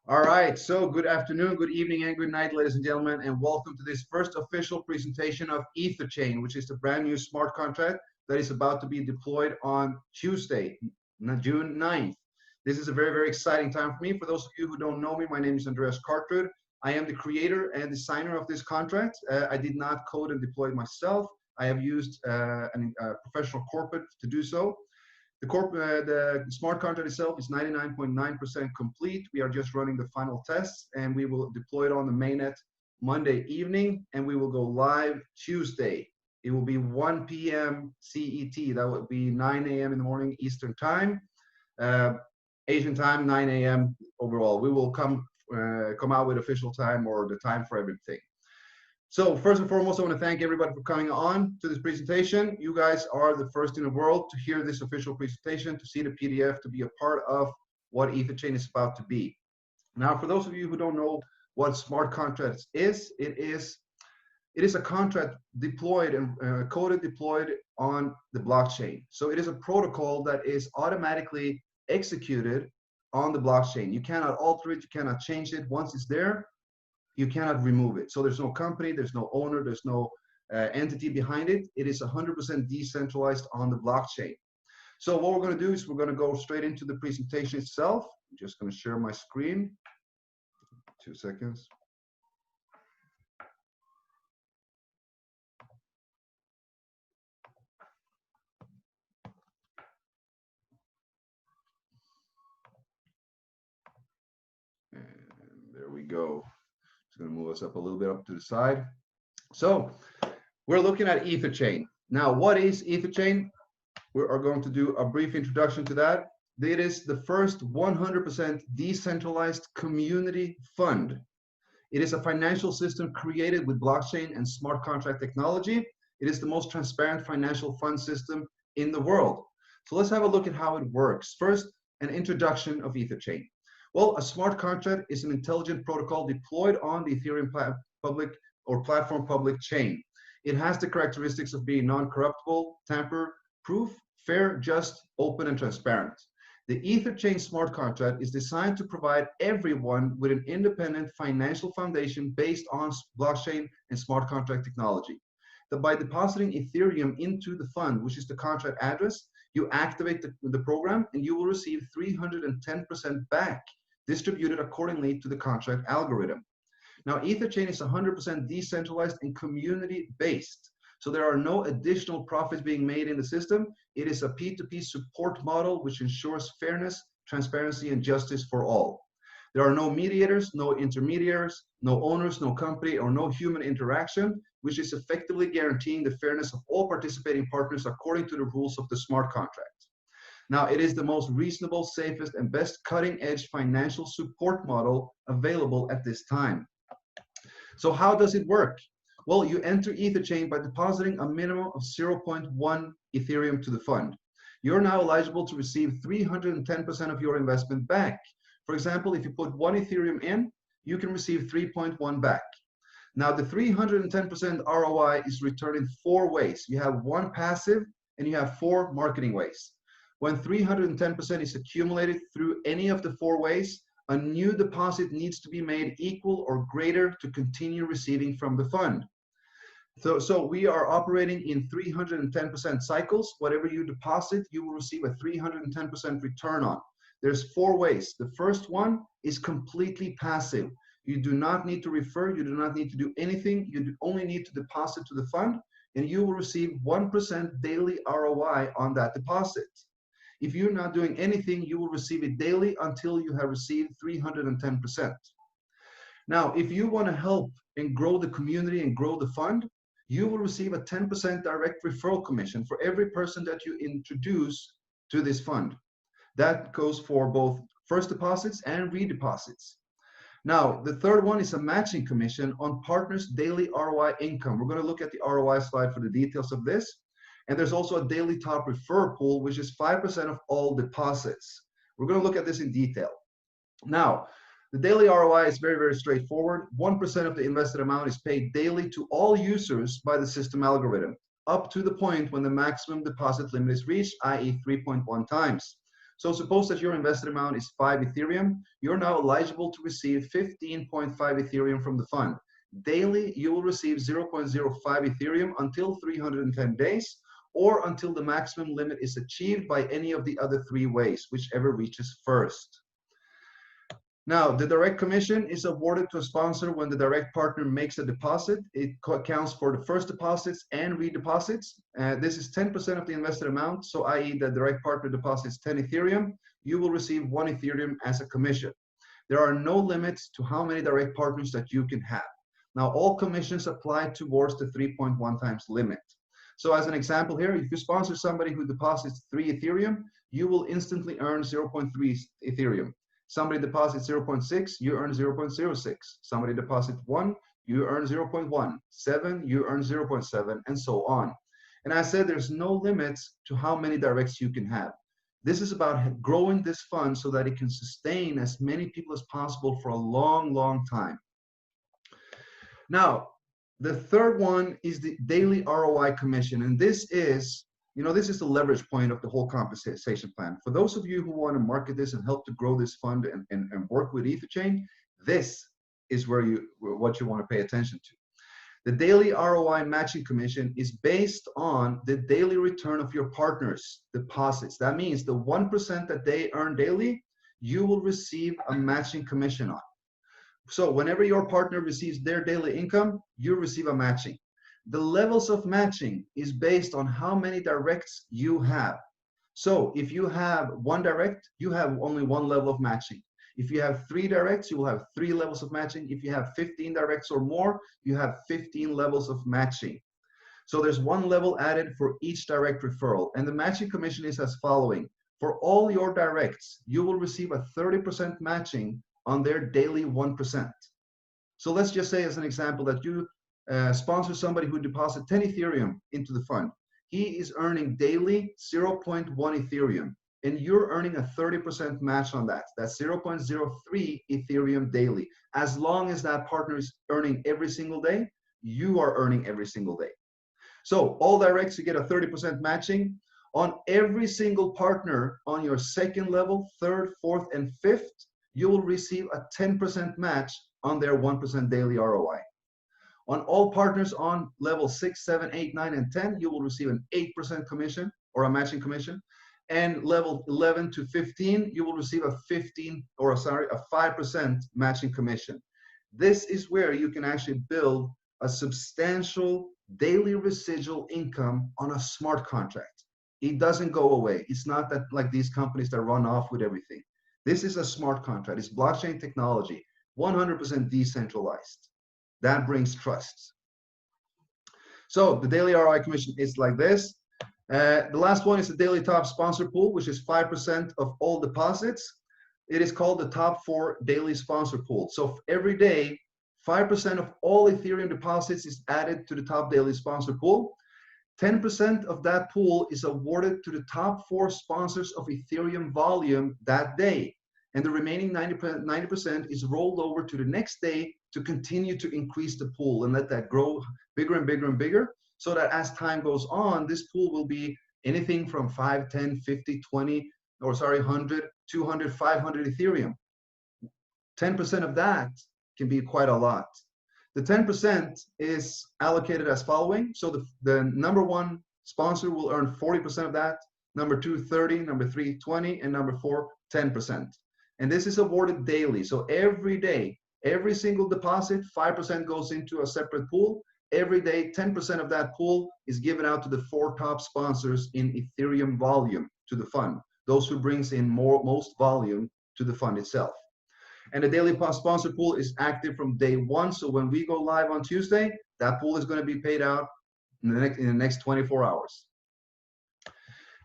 All right, so good afternoon, good evening, and good night, ladies and gentlemen, and welcome to this first official presentation of EtherChain, which is the brand new smart contract that is about to be deployed on Tuesday, June 9th. This is a very, very exciting time for me. For those of you who don't know me, my name is Andreas Cartrud. I am the creator and designer of this contract. I did not code and deploy it myself. I have used a professional corporate to do so. The smart contract itself is 99.9% complete. We are just running the final tests, and we will deploy it on the mainnet Monday evening, and we will go live Tuesday. It will be 1 p.m. CET. That would be 9 a.m. in the morning Eastern time. Asian time, 9 a.m. overall. We will come out with official time or the time for everything. So first and foremost, I want to thank everybody for coming on to this presentation. You guys are the first in the world to hear this official presentation, to see the PDF, to be a part of what EtherChain is about to be. Now, for those of you who don't know what smart contracts is, it is a contract deployed and coded deployed on the blockchain. So it is a protocol that is automatically executed on the blockchain. You cannot alter it, you cannot change it. Once it's there, you cannot remove it. So there's no company, there's no owner, there's no entity behind it. It is 100% decentralized on the blockchain. So what we're going to do is we're going to go straight into the presentation itself. I'm just going to share my screen. 2 seconds. And there we go. Just going to move us up a little bit up to the side. So we're looking at EtherChain. Now, what is EtherChain? We are going to do a brief introduction to that. It is the first 100% decentralized community fund. It is a financial system created with blockchain and smart contract technology. It is the most transparent financial fund system in the world. So let's have a look at how it works. First, an introduction of EtherChain. Well, a smart contract is an intelligent protocol deployed on the Ethereum public or platform public chain. It has the characteristics of being non-corruptible, tamper-proof, fair, just, open, and transparent. The EtherChain smart contract is designed to provide everyone with an independent financial foundation based on blockchain and smart contract technology. That by depositing Ethereum into the fund, which is the contract address, you activate the program and you will receive 310% back, distributed accordingly to the contract algorithm. Now, EtherChain is 100% decentralized and community-based. So there are no additional profits being made in the system. It is a P2P support model which ensures fairness, transparency, and justice for all. There are no mediators, no intermediaries, no owners, no company, or no human interaction, which is effectively guaranteeing the fairness of all participating partners according to the rules of the smart contract. Now, it is the most reasonable, safest, and best cutting-edge financial support model available at this time. So how does it work? Well, you enter EtherChain by depositing a minimum of 0.1 Ethereum to the fund. You're now eligible to receive 310% of your investment back. For example, if you put 1 Ethereum in, you can receive 3.1 back. Now, the 310% ROI is returned in 4 ways. You have 1 passive and you have 4 marketing ways. When 310% is accumulated through any of the 4 ways, a new deposit needs to be made equal or greater to continue receiving from the fund. So we are operating in 310% cycles. Whatever you deposit, you will receive a 310% return on. There's 4 ways. The first one is completely passive. You do not need to refer, you do not need to do anything. You only need to deposit to the fund, and you will receive 1% daily ROI on that deposit. If you're not doing anything, you will receive it daily until you have received 310%. Now, if you want to help and grow the community and grow the fund, you will receive a 10% direct referral commission for every person that you introduce to this fund. That goes for both first deposits and redeposits. Now, the third one is a matching commission on partners' daily ROI income. We're going to look at the ROI slide for the details of this. And there's also a daily top refer pool, which is 5% of all deposits. We're going to look at this in detail. Now, the daily ROI is very, very straightforward. 1% of the invested amount is paid daily to all users by the system algorithm, up to the point when the maximum deposit limit is reached, i.e. 3.1 times. So suppose that your invested amount is 5 Ethereum. You're now eligible to receive 15.5 Ethereum from the fund. Daily, you will receive 0.05 Ethereum until 310 days, or until the maximum limit is achieved by any of the other 3 ways, whichever reaches first. Now, the direct commission is awarded to a sponsor when the direct partner makes a deposit. It counts for the first deposits and redeposits. This is 10% of the invested amount. So i.e. the direct partner deposits 10 Ethereum, you will receive 1 Ethereum as a commission. There are no limits to how many direct partners that you can have. Now, all commissions apply towards the 3.1 times limit. So as an example here, if you sponsor somebody who deposits 3 Ethereum, you will instantly earn 0.3 Ethereum. Somebody deposits 0.6, you earn 0.06. Somebody deposits 1, you earn 0.1. 7, you earn 0.7, and so on. And I said there's no limits to how many directs you can have. This is about growing this fund so that it can sustain as many people as possible for a long, long time. Now, the third one is the daily ROI commission. And this is, this is the leverage point of the whole compensation plan. For those of you who want to market this and help to grow this fund and work with EtherChain, this is what you want to pay attention to. The daily ROI matching commission is based on the daily return of your partner's deposits. That means the 1% that they earn daily, you will receive a matching commission on. So whenever your partner receives their daily income, you receive a matching. The levels of matching is based on how many directs you have. So if you have 1 direct, you have only 1 level of matching. If you have 3 directs, you will have 3 levels of matching. If you have 15 directs or more, you have 15 levels of matching. So there's 1 level added for each direct referral. And the matching commission is as following. For all your directs, you will receive a 30% matching on their daily 1%. So let's just say as an example that you sponsor somebody who deposits 10 Ethereum into the fund. He is earning daily 0.1 Ethereum, and you're earning a 30% match on that. That's 0.03 Ethereum daily. As long as that partner is earning every single day, you are earning every single day. So all directs, you get a 30% matching. On every single partner on your 2nd level, 3rd, 4th, and 5th, you will receive a 10% match on their 1% daily ROI. On all partners on level 6, 7, 8, 9, and 10, you will receive an 8% commission or a matching commission. And level 11 to 15, you will receive a 5% matching commission. This is where you can actually build a substantial daily residual income on a smart contract. It doesn't go away. It's not that like these companies that run off with everything. This is a smart contract. It's blockchain technology, 100% decentralized. That brings trust. So the daily ROI commission is like this. The last one is the daily top sponsor pool, which is 5% of all deposits. It is called the top 4 daily sponsor pool. So every day, 5% of all Ethereum deposits is added to the top daily sponsor pool. 10% of that pool is awarded to the top 4 sponsors of Ethereum volume that day. And the remaining 90% is rolled over to the next day to continue to increase the pool and let that grow bigger and bigger and bigger, so that as time goes on, this pool will be anything from 5, 10, 50, 20, 100, 200, 500 Ethereum. 10% of that can be quite a lot. The 10% is allocated as following. So the number 1 sponsor will earn 40% of that, number 2, 30, number 3, 20, and number 4, 10%. And this is awarded daily. So every day, every single deposit, 5% goes into a separate pool. Every day, 10% of that pool is given out to the 4 top sponsors in Ethereum volume to the fund, those who brings in most volume to the fund itself. And the daily sponsor pool is active from day 1. So when we go live on Tuesday, that pool is going to be paid out in the next 24 hours.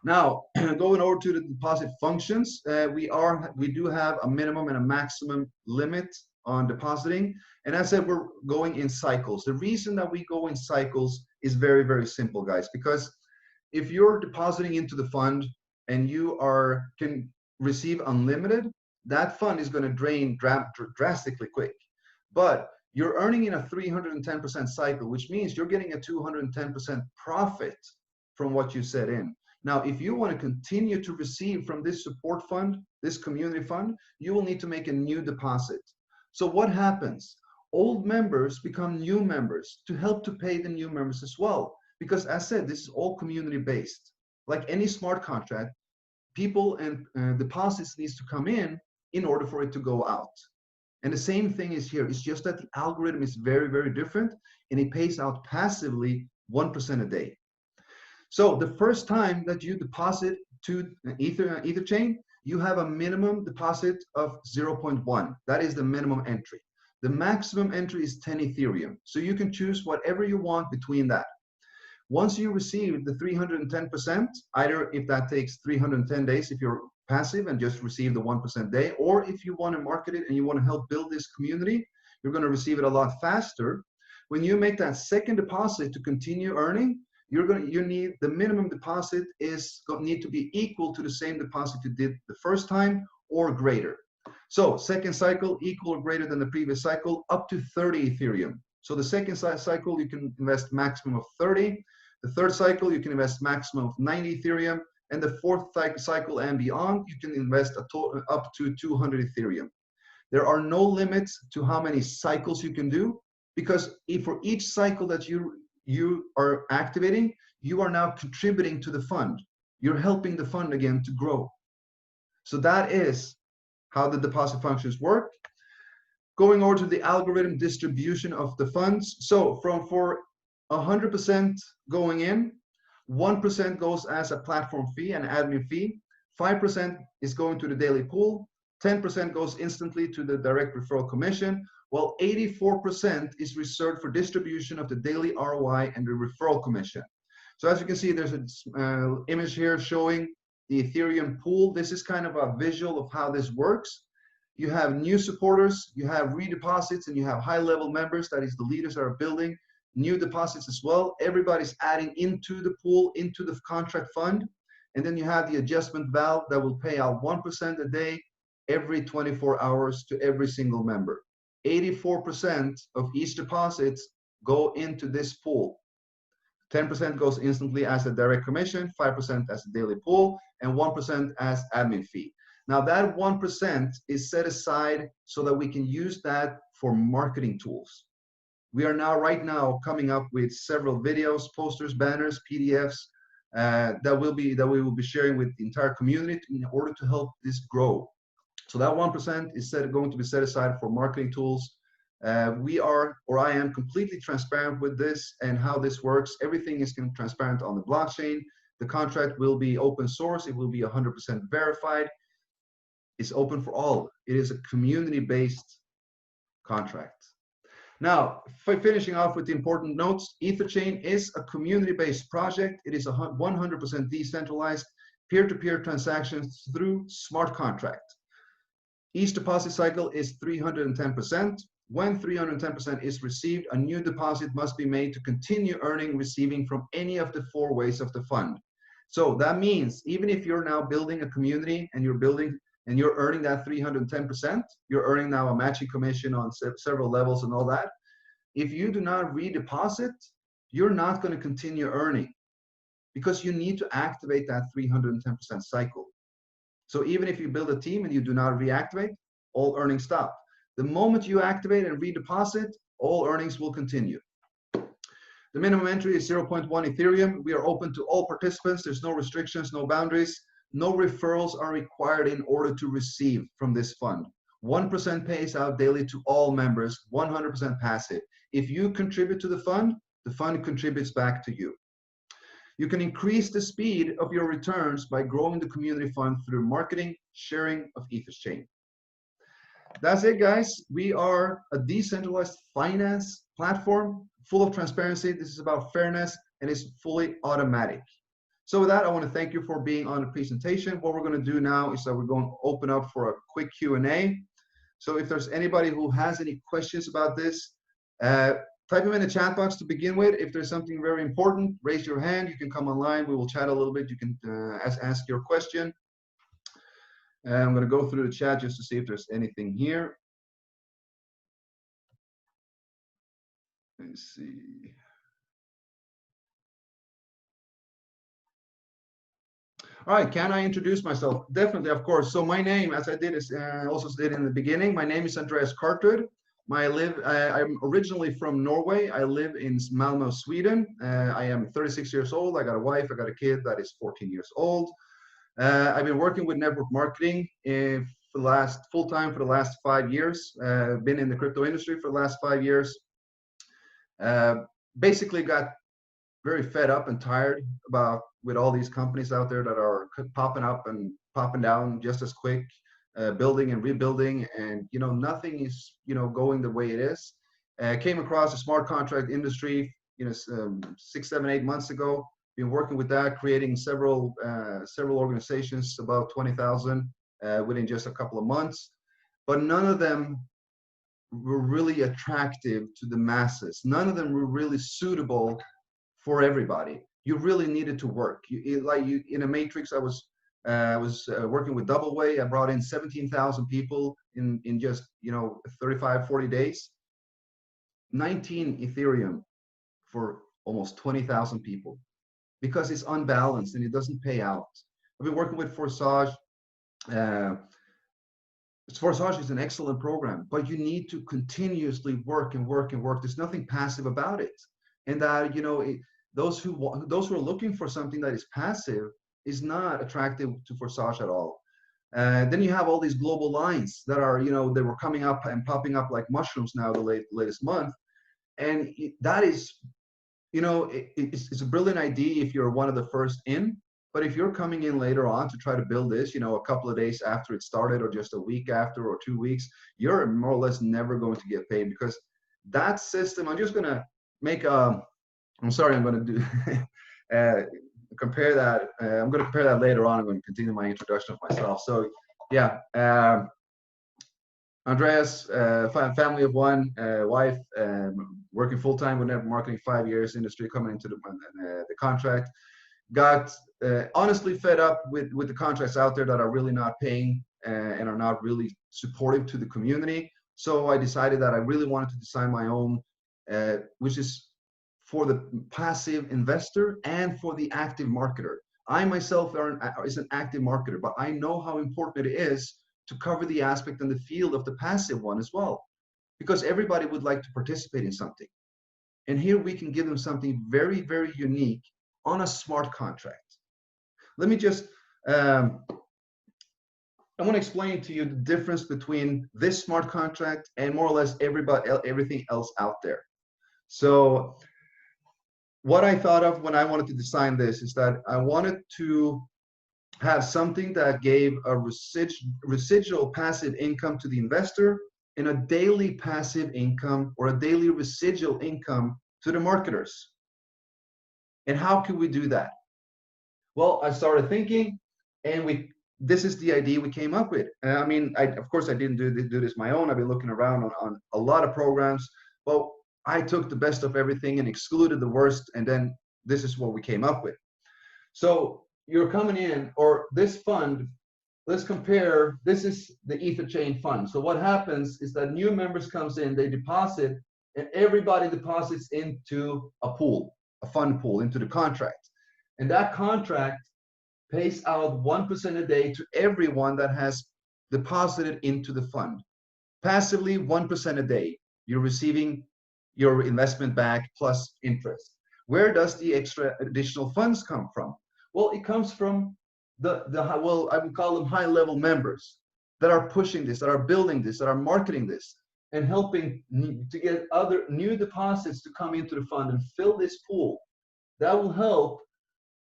Now, going over to the deposit functions, we do have a minimum and a maximum limit on depositing. And as I said, we're going in cycles. The reason that we go in cycles is very, very simple, guys, because if you're depositing into the fund and you can receive unlimited, that fund is going to drain drastically quick. But you're earning in a 310% cycle, which means you're getting a 210% profit from what you set in. Now, if you want to continue to receive from this support fund, this community fund, you will need to make a new deposit. So what happens? Old members become new members to help to pay the new members as well. Because as I said, this is all community based. Like any smart contract, people and deposits needs to come in order for it to go out. And the same thing is here. It's just that the algorithm is very, very different, and it pays out passively 1% a day. So the first time that you deposit to Ether chain, you have a minimum deposit of 0.1. That is the minimum entry. The maximum entry is 10 Ethereum. So you can choose whatever you want between that. Once you receive the 310%, either if that takes 310 days, if you're passive and just receive the 1% day, or if you want to market it and you want to help build this community, you're going to receive it a lot faster. When you make that second deposit to continue earning, you need the minimum deposit is going to need to be equal to the same deposit you did the first time or greater. So second cycle equal or greater than the previous cycle, up to 30 Ethereum. So the second cycle you can invest maximum of 30. The third cycle you can invest maximum of 90 Ethereum, and the fourth cycle and beyond you can invest a total up to 200 Ethereum. There are no limits to how many cycles you can do, because if for each cycle that you are activating, you are now contributing to the fund. You're helping the fund again to grow. So that is how the deposit functions work. Going over to the algorithm distribution of the funds. So for 100% going in, 1% goes as a platform fee, an admin fee, 5% is going to the daily pool, 10% goes instantly to the direct referral commission, while 84% is reserved for distribution of the daily ROI and the referral commission. So as you can see, there's an image here showing the Ethereum pool. This is kind of a visual of how this works. You have new supporters, you have redeposits, and you have high-level members, that is the leaders that are building new deposits as well. Everybody's adding into the pool, into the contract fund. And then you have the adjustment valve that will pay out 1% a day every 24 hours to every single member. 84% of each deposits go into this pool. 10% goes instantly as a direct commission, 5% as a daily pool, and 1% as admin fee. Now that 1% is set aside so that we can use that for marketing tools. We are now right now coming up with several videos, posters, banners, PDFs that we will be sharing with the entire community in order to help this grow. So that 1% is going to be set aside for marketing tools. I am completely transparent with this and how this works. Everything is transparent on the blockchain. The contract will be open source. It will be 100% verified. It's open for all. It is a community-based contract. Now, finishing off with the important notes, EtherChain is a community-based project. It is a 100% decentralized peer-to-peer transactions through smart contract. Each deposit cycle is 310%. When 310% is received, a new deposit must be made to continue receiving from any of the 4 ways of the fund. So that means even if you're now building a community and you're earning that 310%, you're earning now a matching commission on several levels and all that. If you do not redeposit, you're not going to continue earning because you need to activate that 310% cycle. So even if you build a team and you do not reactivate, all earnings stop. The moment you activate and redeposit, all earnings will continue. The minimum entry is 0.1 Ethereum. We are open to all participants. There's no restrictions, no boundaries. No referrals are required in order to receive from this fund. 1% pays out daily to all members, 100% passive. If you contribute to the fund contributes back to you. You can increase the speed of your returns by growing the community fund through marketing, sharing of EtherChain. That's it, guys. We are a decentralized finance platform full of transparency. This is about fairness and it's fully automatic. So with that, I want to thank you for being on the presentation. What we're going to do now is that we're going to open up for a quick Q&A. So if there's anybody who has any questions about this, type them in the chat box to begin with. If there's something very important, raise your hand. You can come online. We will chat a little bit. You can ask your question. I'm going to go through the chat just to see if there's anything here. Let's see. All right, can I introduce myself? Definitely, of course. So my name, as I did is also did in the beginning, my name is Andreas Kartud. I'm originally from Norway. I live in Malmö, Sweden. I am 36 years old. I got a wife. I got a kid that is 14 years old. I've been working with network marketing for the last full time for the last 5 years. Been in the crypto industry for the last 5 years. Uh, Basically got very fed up and tired about with all these companies out there that are popping up and popping down just as quick, building and rebuilding, and nothing is going the way it is. Came across a smart contract industry, 6, 7, 8 months ago. Been working with that, creating several organizations, about 20,000 within just a couple of months, but none of them were really attractive to the masses. None of them were really suitable for everybody. You really needed to work. You in a matrix. I was working with Double Way. I brought in 17,000 people in just 35, 40 days. 19 Ethereum for almost 20,000 people because it's unbalanced and it doesn't pay out. I've been working with Forsage. Forsage is an excellent program, but you need to continuously work and work and work. There's nothing passive about it, and that those who are looking for something that is passive is not attractive to Forsage at all. Then you have all these global lines that are they were coming up and popping up like mushrooms now the latest month, and that is it's a brilliant idea if you're one of the first in. But if you're coming in later on to try to build this, a couple of days after it started, or just a week after, or 2 weeks, you're more or less never going to get paid, because that system. I'm just gonna make I'm sorry. I'm gonna do compare that. I'm gonna compare that later on. I'm going to continue my introduction of myself. So yeah, Andreas, family of one, wife, working full time with network marketing, 5 years industry, coming into the contract. Got honestly fed up with the contracts out there that are really not paying and are not really supportive to the community. So I decided that I really wanted to design my own, which is for the passive investor and for the active marketer. I myself is an active marketer, but I know how important it is to cover the aspect and the field of the passive one as well, because everybody would like to participate in something. And here we can give them something very, very unique on a smart contract. Let me just, I want to explain to you the difference between this smart contract and more or less everything else out there. So what I thought of when I wanted to design this is that I wanted to have something that gave a residual passive income to the investor and a daily passive income or a daily residual income to the marketers. And how can we do that? Well, I started thinking, and this is the idea we came up with. I mean, of course, I didn't do this my own. I've been looking around on a lot of programs, but I took the best of everything and excluded the worst, and then this is what we came up with. So you're coming in, or this fund, let's compare, this is the EtherChain fund. So what happens is that new members comes in, they deposit, and everybody deposits into a pool, a fund pool, into the contract. And that contract pays out 1% a day to everyone that has deposited into the fund. Passively, 1% a day. You're receiving your investment back plus interest. Where does the extra additional funds come from? Well, it comes from well, I would call them high-level members that are pushing this, that are building this, that are marketing this, and helping to get other new deposits to come into the fund and fill this pool. That will help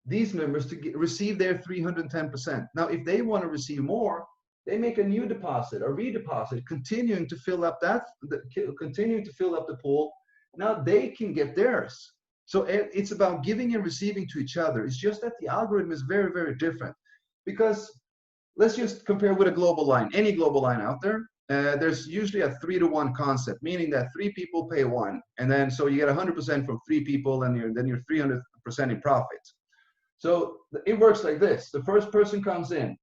these members to receive their 310%. Now, if they want to receive more, they make a new deposit, a redeposit, continuing to fill up the pool. Now they can get theirs. So it's about giving and receiving to each other. It's just that the algorithm is very, very different, because let's just compare with a global line, any global line out there. There's usually a 3-to-1 concept, meaning that 3 people pay 1, and then so you get 100% from 3 people, and then you're 300% in profit. So it works like this: the first person comes in,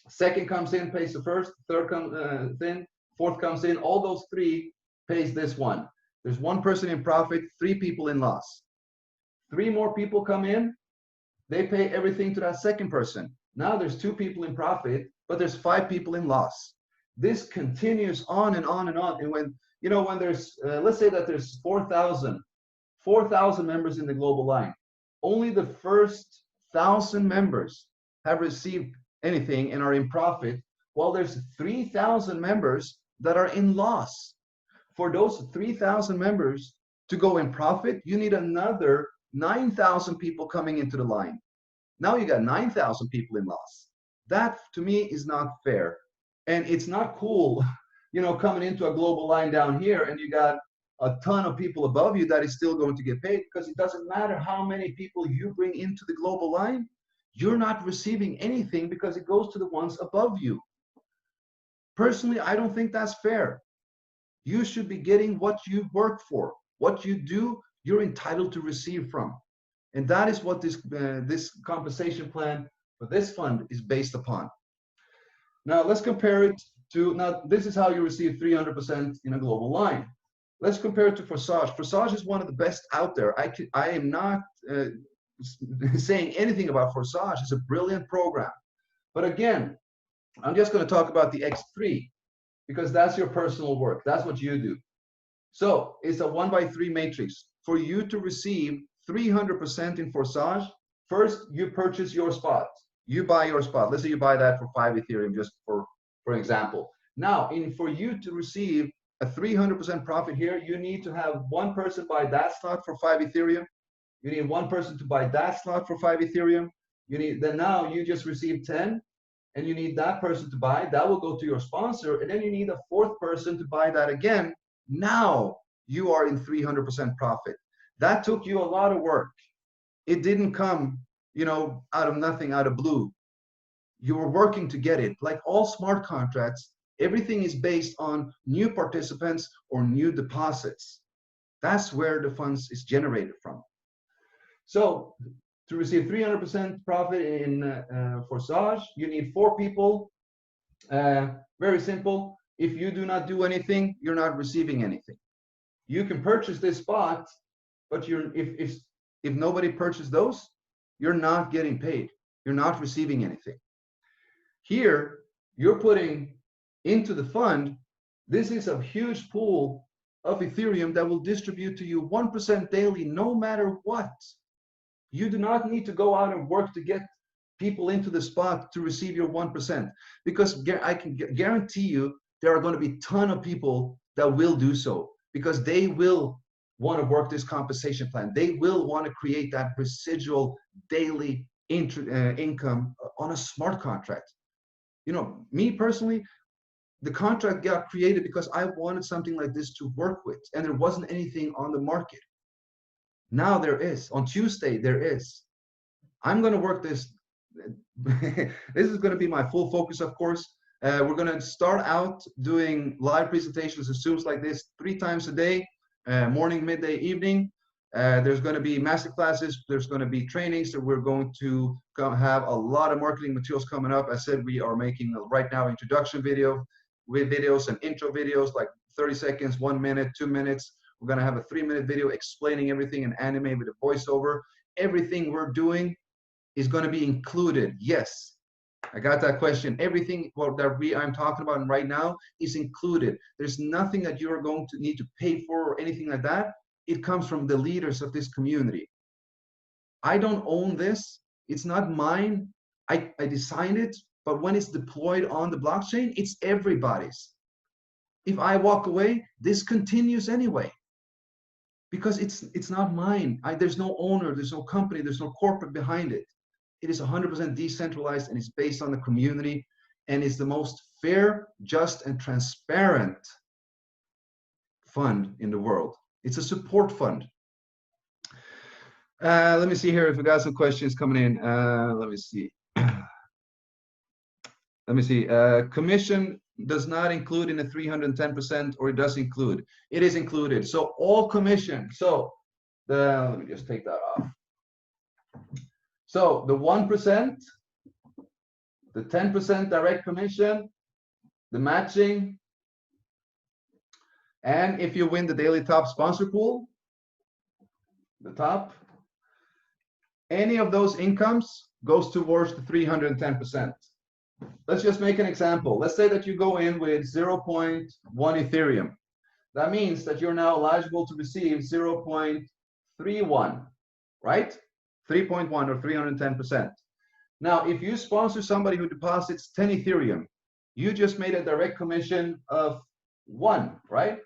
second comes in, pays the first, third comes in, fourth comes in. All those 3 pays this one. There's 1 person in profit, 3 people in loss. 3 more people come in, they pay everything to that second person. Now there's 2 people in profit, but there's 5 people in loss. This continues on and on and on. And when, you know, when there's, let's say that there's 4,000 members in the global line, only the first 1,000 members have received anything and are in profit, while there's 3,000 members that are in loss. For those 3,000 members to go in profit, you need another 9,000 people coming into the line. Now you got 9,000 people in loss. That to me is not fair. And it's not cool, you know, coming into a global line down here and you got a ton of people above you that is still going to get paid, because it doesn't matter how many people you bring into the global line, you're not receiving anything because it goes to the ones above you. Personally, I don't think that's fair. You should be getting what you work for. What you do, you're entitled to receive from. And that is what this compensation plan for this fund is based upon. Now let's compare it to, now this is how you receive 300% in a global line. Let's compare it to Forsage. Forsage is one of the best out there. I am not saying anything about Forsage. It's a brilliant program. But again, I'm just going to talk about the X3 because that's your personal work. That's what you do. So it's a 1x3 matrix. For you to receive 300% in Forsage, first you purchase your spot. You buy your spot. Let's say you buy that for 5 Ethereum, just for example. Now, for you to receive a 300% profit here, you need to have one person buy that slot for 5 Ethereum. You need one person to buy that slot for 5 Ethereum. Then now you just received 10, and you need that person to buy. That will go to your sponsor, and then you need a 4th person to buy that again. Now you are in 300% profit. That took you a lot of work. It didn't come, you know, out of nothing, out of blue. You were working to get it. Like all smart contracts, everything is based on new participants or new deposits. That's where the funds is generated from. So to receive 300% profit in Forsage, you need 4 people. Very simple. If you do not do anything, you're not receiving anything. You can purchase this spot, but if nobody purchased those, you're not getting paid. You're not receiving anything. Here, you're putting into the fund, this is a huge pool of Ethereum that will distribute to you 1% daily, no matter what. You do not need to go out and work to get people into the spot to receive your 1%, because I can guarantee you there are going to be a ton of people that will do so, because they will want to work this compensation plan. They will want to create that residual daily income on a smart contract. You know, me personally, the contract got created because I wanted something like this to work with, and there wasn't anything on the market. Now there is. On Tuesday, there is. I'm going to work this. This is going to be my full focus, of course. We're going to start out doing live presentations and Zooms like this 3 times a day, morning, midday, evening. There's going to be master classes. There's going to be trainings. So we're going to have a lot of marketing materials coming up. I said we are making right now introduction videos and intro videos, like 30 seconds, 1 minute, 2 minutes. We're going to have a 3-minute video explaining everything in anime with a voiceover. Everything we're doing is going to be included. Yes, I got that question. Everything that I'm talking about right now is included. There's nothing that you're going to need to pay for or anything like that. It comes from the leaders of this community. I don't own this. It's not mine. I designed it, but when it's deployed on the blockchain, it's everybody's. If I walk away, this continues anyway, because it's not mine. There's no owner, there's no company, there's no corporate behind it. It is 100% decentralized, and it's based on the community, and it's the most fair, just, and transparent fund in the world. It's a support fund. Let me see here if we got some questions coming in. Let me see. Let me see. Commission does not include in the 310%, or it does include? It is included. So all commission. So let me just take that off. So the 1%, the 10% direct commission, the matching, and if you win the daily top sponsor pool, the top, any of those incomes goes towards the 310%. Let's just make an example. Let's say that you go in with 0.1 Ethereum. That means that you're now eligible to receive 0.31, right? 3.1 or 310%. Now, if you sponsor somebody who deposits 10 Ethereum, you just made a direct commission of 1, right?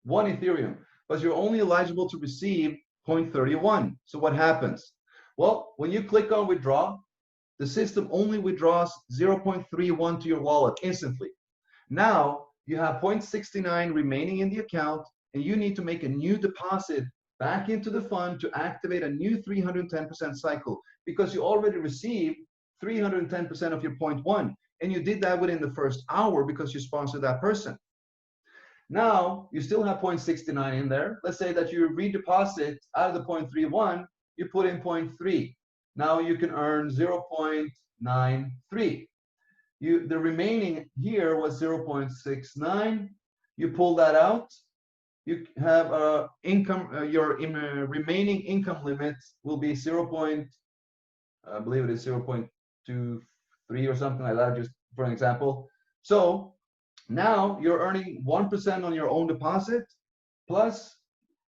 1 Ethereum, but you're only eligible to receive 0.31. So what happens? Well, when you click on withdraw, the system only withdraws 0.31 to your wallet instantly. Now you have 0.69 remaining in the account, and you need to make a new deposit back into the fund to activate a new 310% cycle, because you already received 310% of your 0.1, and you did that within the first hour because you sponsored that person. Now you still have 0.69 in there. Let's say that you redeposit out of the 0.31, you put in 0.3. Now you can earn 0.93. The remaining here was 0.69. You pull that out. You have your remaining income limit will be 0. I believe it is 0.23 or something like that, just for an example. So now you're earning 1% on your own deposit, plus,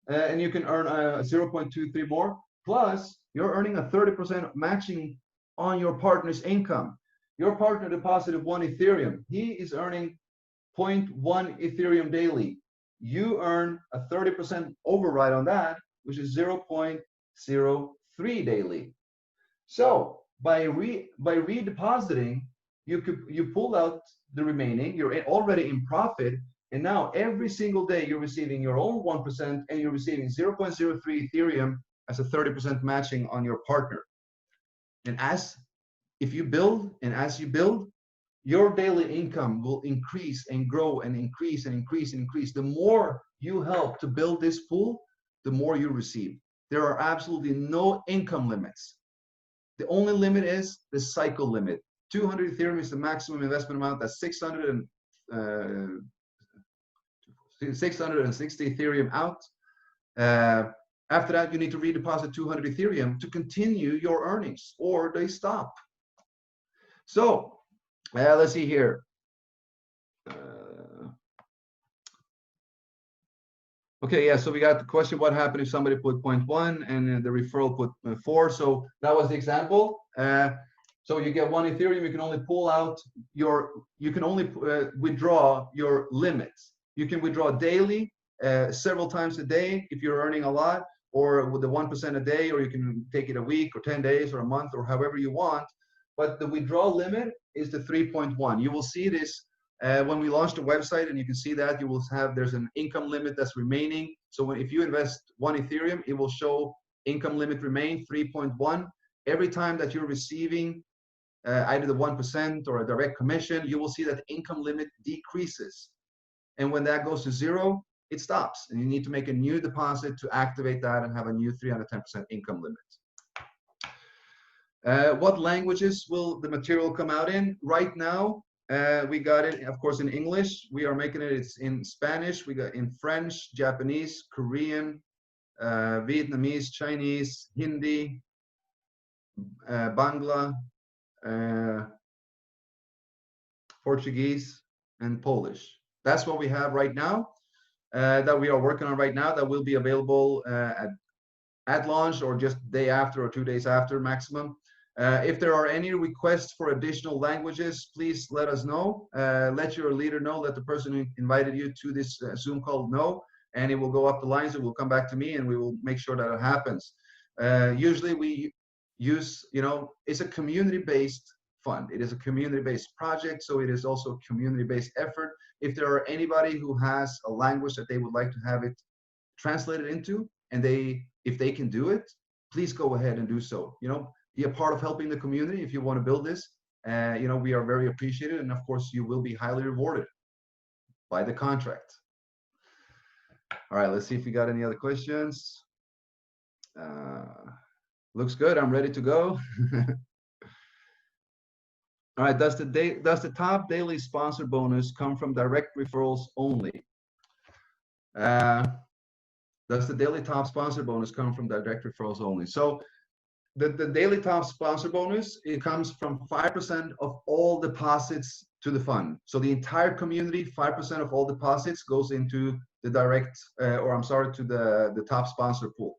and you can earn 0.23 more, plus you're earning a 30% matching on your partner's income. Your partner deposited 1 Ethereum. He is earning 0.1 Ethereum daily. You earn a 30% override on that, which is 0.03 daily. So by redepositing, you pull out the remaining. You're already in profit, and now every single day you're receiving your own 1%, and you're receiving 0.03 Ethereum as a 30% matching on your partner. And as you build, your daily income will increase and grow and increase and increase and increase. The more you help to build this pool, the more you receive. There are absolutely no income limits. The only limit is the cycle limit. 200 Ethereum is the maximum investment amount. That's 660 Ethereum out. After that, you need to redeposit 200 Ethereum to continue your earnings, or they stop. So let's see here. Okay, yeah, so we got the question, what happened if somebody put 0.1 and the referral put 4? So that was the example. So you get 1 Ethereum, you can only pull out you can only withdraw your limits. You can withdraw daily, several times a day if you're earning a lot, or with the 1% a day, or you can take it a week or 10 days or a month or however you want. But the withdrawal limit is the 3.1. You will see this when we launch the website, and you can see that you will have, there's an income limit that's remaining. So if you invest 1 Ethereum, it will show income limit remain 3.1. Every time that you're receiving either the 1% or a direct commission, you will see that the income limit decreases. And when that goes to 0, it stops, and you need to make a new deposit to activate that and have a new 310% income limit. What languages will the material come out in? Right now, we got it, of course, in English. We are making it's in Spanish. We got in French, Japanese, Korean, Vietnamese, Chinese, Hindi, Bangla, Portuguese, and Polish. That's what we have right now, that we are working on right now, that will be available at launch, or just day after or 2 days after maximum. If there are any requests for additional languages, please let us know. Let your leader know, let the person who invited you to this Zoom call know, and it will go up the lines. It will come back to me, and we will make sure that it happens. Usually we use, it's a community-based fund. It is a community-based project, so it is also a community-based effort. If there are anybody who has a language that they would like to have it translated into, and if they can do it, please go ahead and do so. Be a part of helping the community if you want to build this. We are very appreciated, and of course you will be highly rewarded by the contract. All right, let's see if we got any other questions. Looks good. I'm ready to go. All right, does the top daily sponsor bonus come from direct referrals only? Does the daily top sponsor bonus come from direct referrals only? So the daily top sponsor bonus, it comes from 5% of all deposits to the fund. So the entire community, 5% of all deposits goes into the direct, or I'm sorry, to the top sponsor pool.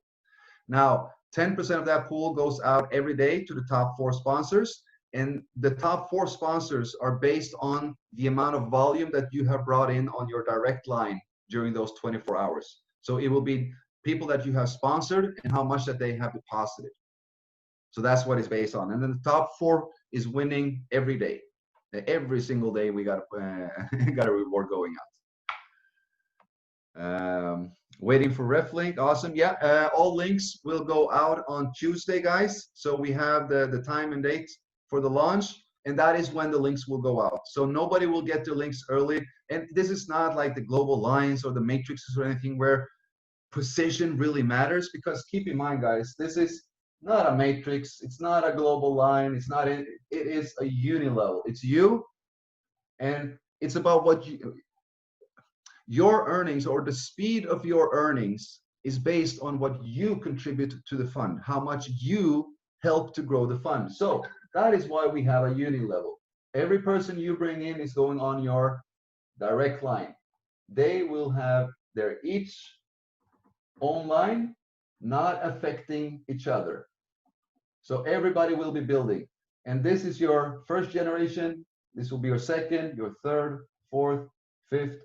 Now, 10% of that pool goes out every day to the top 4 sponsors. And the top 4 sponsors are based on the amount of volume that you have brought in on your direct line during those 24 hours. So it will be people that you have sponsored and how much that they have deposited. So that's what it's based on. And then the top 4 is winning every day. Every single day we got got a reward going out. Waiting for ref link. Awesome. Yeah, all links will go out on Tuesday, guys. So we have the time and date for the launch, and that is when the links will go out. So nobody will get their links early. And this is not like the global lines or the matrices or anything where precision really matters, because keep in mind, guys, this is not a matrix, it's not a global line, it's not, it is a unilevel. It's you, and it's about what your earnings, or the speed of your earnings is based on what you contribute to the fund, how much you help to grow the fund. So that is why we have a unilevel. Every person you bring in is going on your direct line. They will have their each own line, not affecting each other. So everybody will be building. And this is your first generation. This will be your second, your third, fourth, fifth,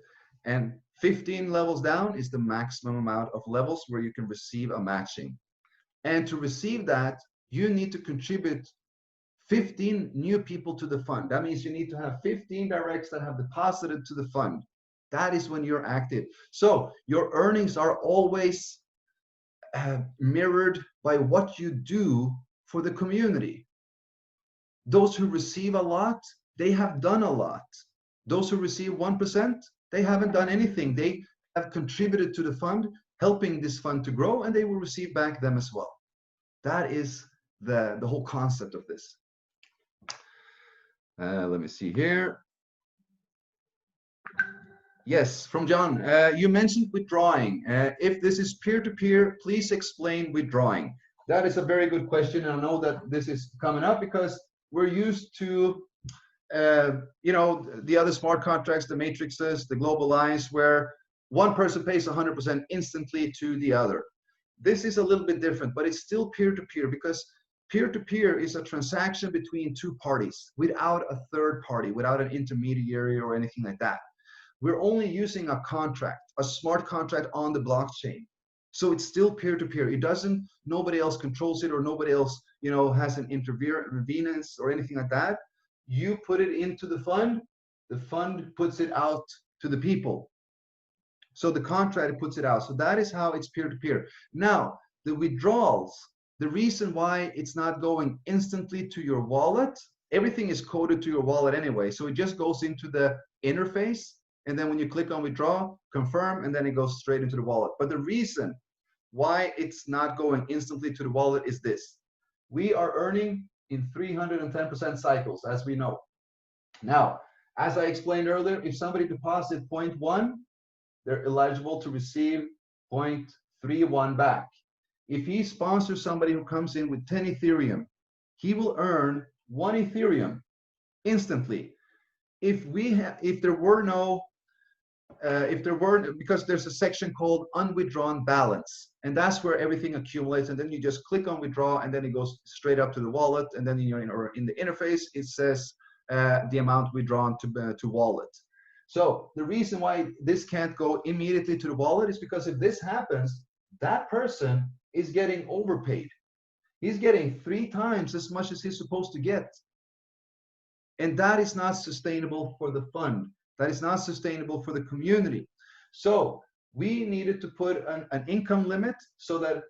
and 15 levels down is the maximum amount of levels where you can receive a matching. And to receive that, you need to contribute 15 new people to the fund. That means you need to have 15 directs that have deposited to the fund. That is when you're active. So your earnings are always mirrored by what you do for the community. Those who receive a lot, they have done a lot. Those who receive 1%, they haven't done anything. They have contributed to the fund, helping this fund to grow, and they will receive back them as well. That is the whole concept of this. Let me see here. Yes, from John. You mentioned withdrawing. If this is peer-to-peer, please explain withdrawing. That is a very good question, and I know that this is coming up because we're used to, you know, the other smart contracts, the matrices, the global lines, where one person pays 100% instantly to the other. This is a little bit different, but it's still peer-to-peer, because peer-to-peer is a transaction between 2 parties without a third party, without an intermediary or anything like that. We're only using a contract, a smart contract on the blockchain. So it's still peer-to-peer. It doesn't, nobody else controls it, or nobody else, you know, has an interference or anything like that. You put it into the fund puts it out to the people. So the contract puts it out. So that is how it's peer-to-peer. Now, the withdrawals, the reason why it's not going instantly to your wallet, everything is coded to your wallet anyway. So it just goes into the interface. And then when you click on withdraw, confirm, and then it goes straight into the wallet. But the reason why it's not going instantly to the wallet is this. We are earning in 310% cycles, as we know. Now, as I explained earlier, if somebody deposits 0.1, they're eligible to receive 0.31 back. If he sponsors somebody who comes in with 10 Ethereum, he will earn 1 Ethereum instantly. If there weren't, because there's a section called unwithdrawn balance, and that's where everything accumulates, and then you just click on withdraw, and then it goes straight up to the wallet, and then in the interface it says the amount withdrawn to wallet. So the reason why this can't go immediately to the wallet is because if this happens, that person is getting overpaid. He's getting 3 times as much as he's supposed to get. And that is not sustainable for the fund. That is not sustainable for the community. So we needed to put an income limit so that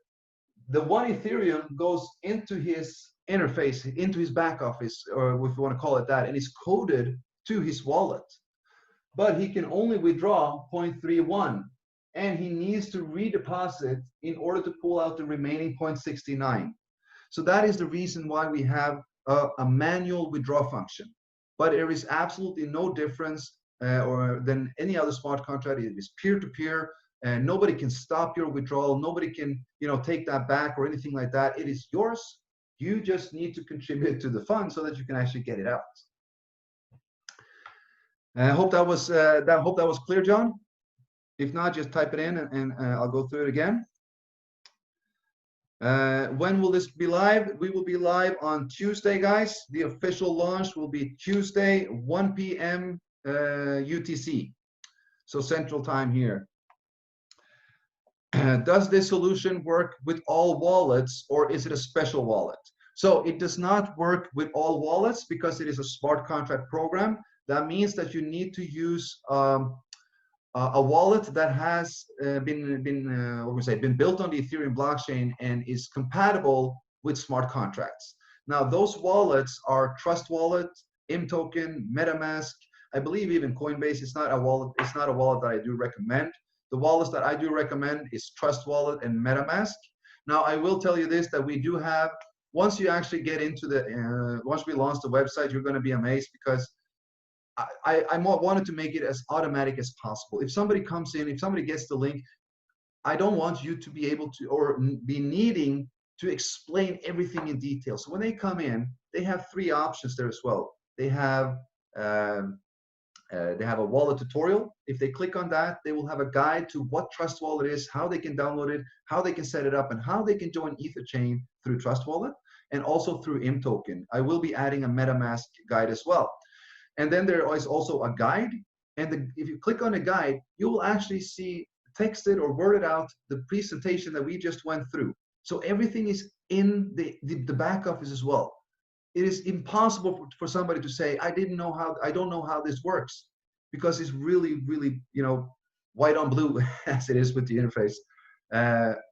the 1 Ethereum goes into his interface, into his back office, or if you want to call it that, and is coded to his wallet. But he can only withdraw 0.31, and he needs to redeposit in order to pull out the remaining 0.69. So that is the reason why we have a manual withdraw function. But there is absolutely no difference than any other smart contract. It is peer-to-peer, and nobody can stop your withdrawal. Nobody can, take that back or anything like that. It is yours. You just need to contribute to the fund so that you can actually get it out. I hope that was clear, John. If not, just type it in and I'll go through it again. When will this be live? We will be live on Tuesday, guys. The official launch will be Tuesday, 1 p.m. UTC, so Central Time here. Does this solution work with all wallets, or is it a special wallet? So it does not work with all wallets because it is a smart contract program. That means that you need to use a wallet that has been built on the Ethereum blockchain and is compatible with smart contracts. Now, those wallets are Trust Wallet, mToken, MetaMask. I believe even Coinbase is not a wallet. It's not a wallet that I do recommend. The wallets that I do recommend is Trust Wallet and MetaMask. Now, I will tell you this, that we do have, once you actually get into the, once we launch the website, you're going to be amazed because I wanted to make it as automatic as possible. If somebody comes in, if somebody gets the link, I don't want you to be able to, or be needing to explain everything in detail. So when they come in, they have 3 options there as well. They have a wallet tutorial. If they click on that, they will have a guide to what Trust Wallet is, how they can download it, how they can set it up, and how they can join EtherChain through Trust Wallet and also through mToken. I will be adding a MetaMask guide as well. And then there is also a guide. And if you click on a guide, you will actually see texted or worded out the presentation that we just went through. So everything is in the back office as well. It is impossible for somebody to say, I don't know how this works, because it's really, really, white on blue as it is with the interface,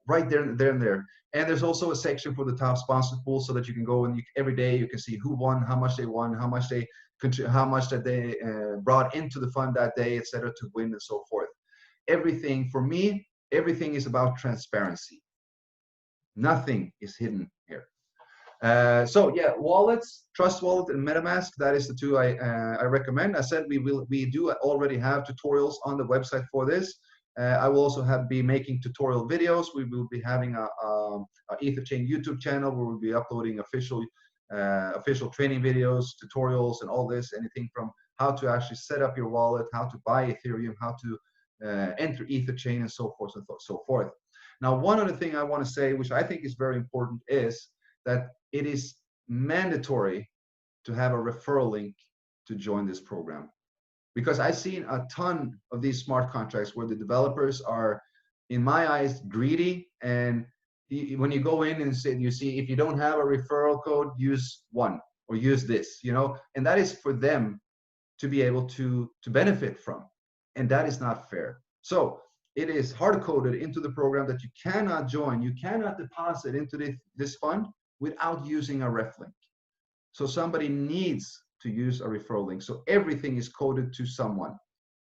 right there and there. And there's also a section for the top sponsor pool so that you can go and every day you can see who won, how much they won, how much that they brought into the fund that day, etc., to win and so forth. Everything, for me, everything is about transparency. Nothing is hidden here. So yeah, wallets, Trust Wallet and MetaMask, that is the 2 I recommend. I said we do already have tutorials on the website for this. I will also be making tutorial videos. We will be having a EtherChain YouTube channel where we'll be uploading official training videos, tutorials, and all this, anything from how to actually set up your wallet, how to buy Ethereum, how to enter EtherChain, and so forth and so forth. Now, one other thing I want to say, which I think is very important, is that it is mandatory to have a referral link to join this program. Because I've seen a ton of these smart contracts where the developers are, in my eyes, greedy. And when you go in and say, you see, if you don't have a referral code, use one or use this, and that is for them to be able to benefit from. And that is not fair. So it is hard-coded into the program that you cannot join, you cannot deposit into this fund without using a ref link. So somebody needs to use a referral link. So everything is coded to someone.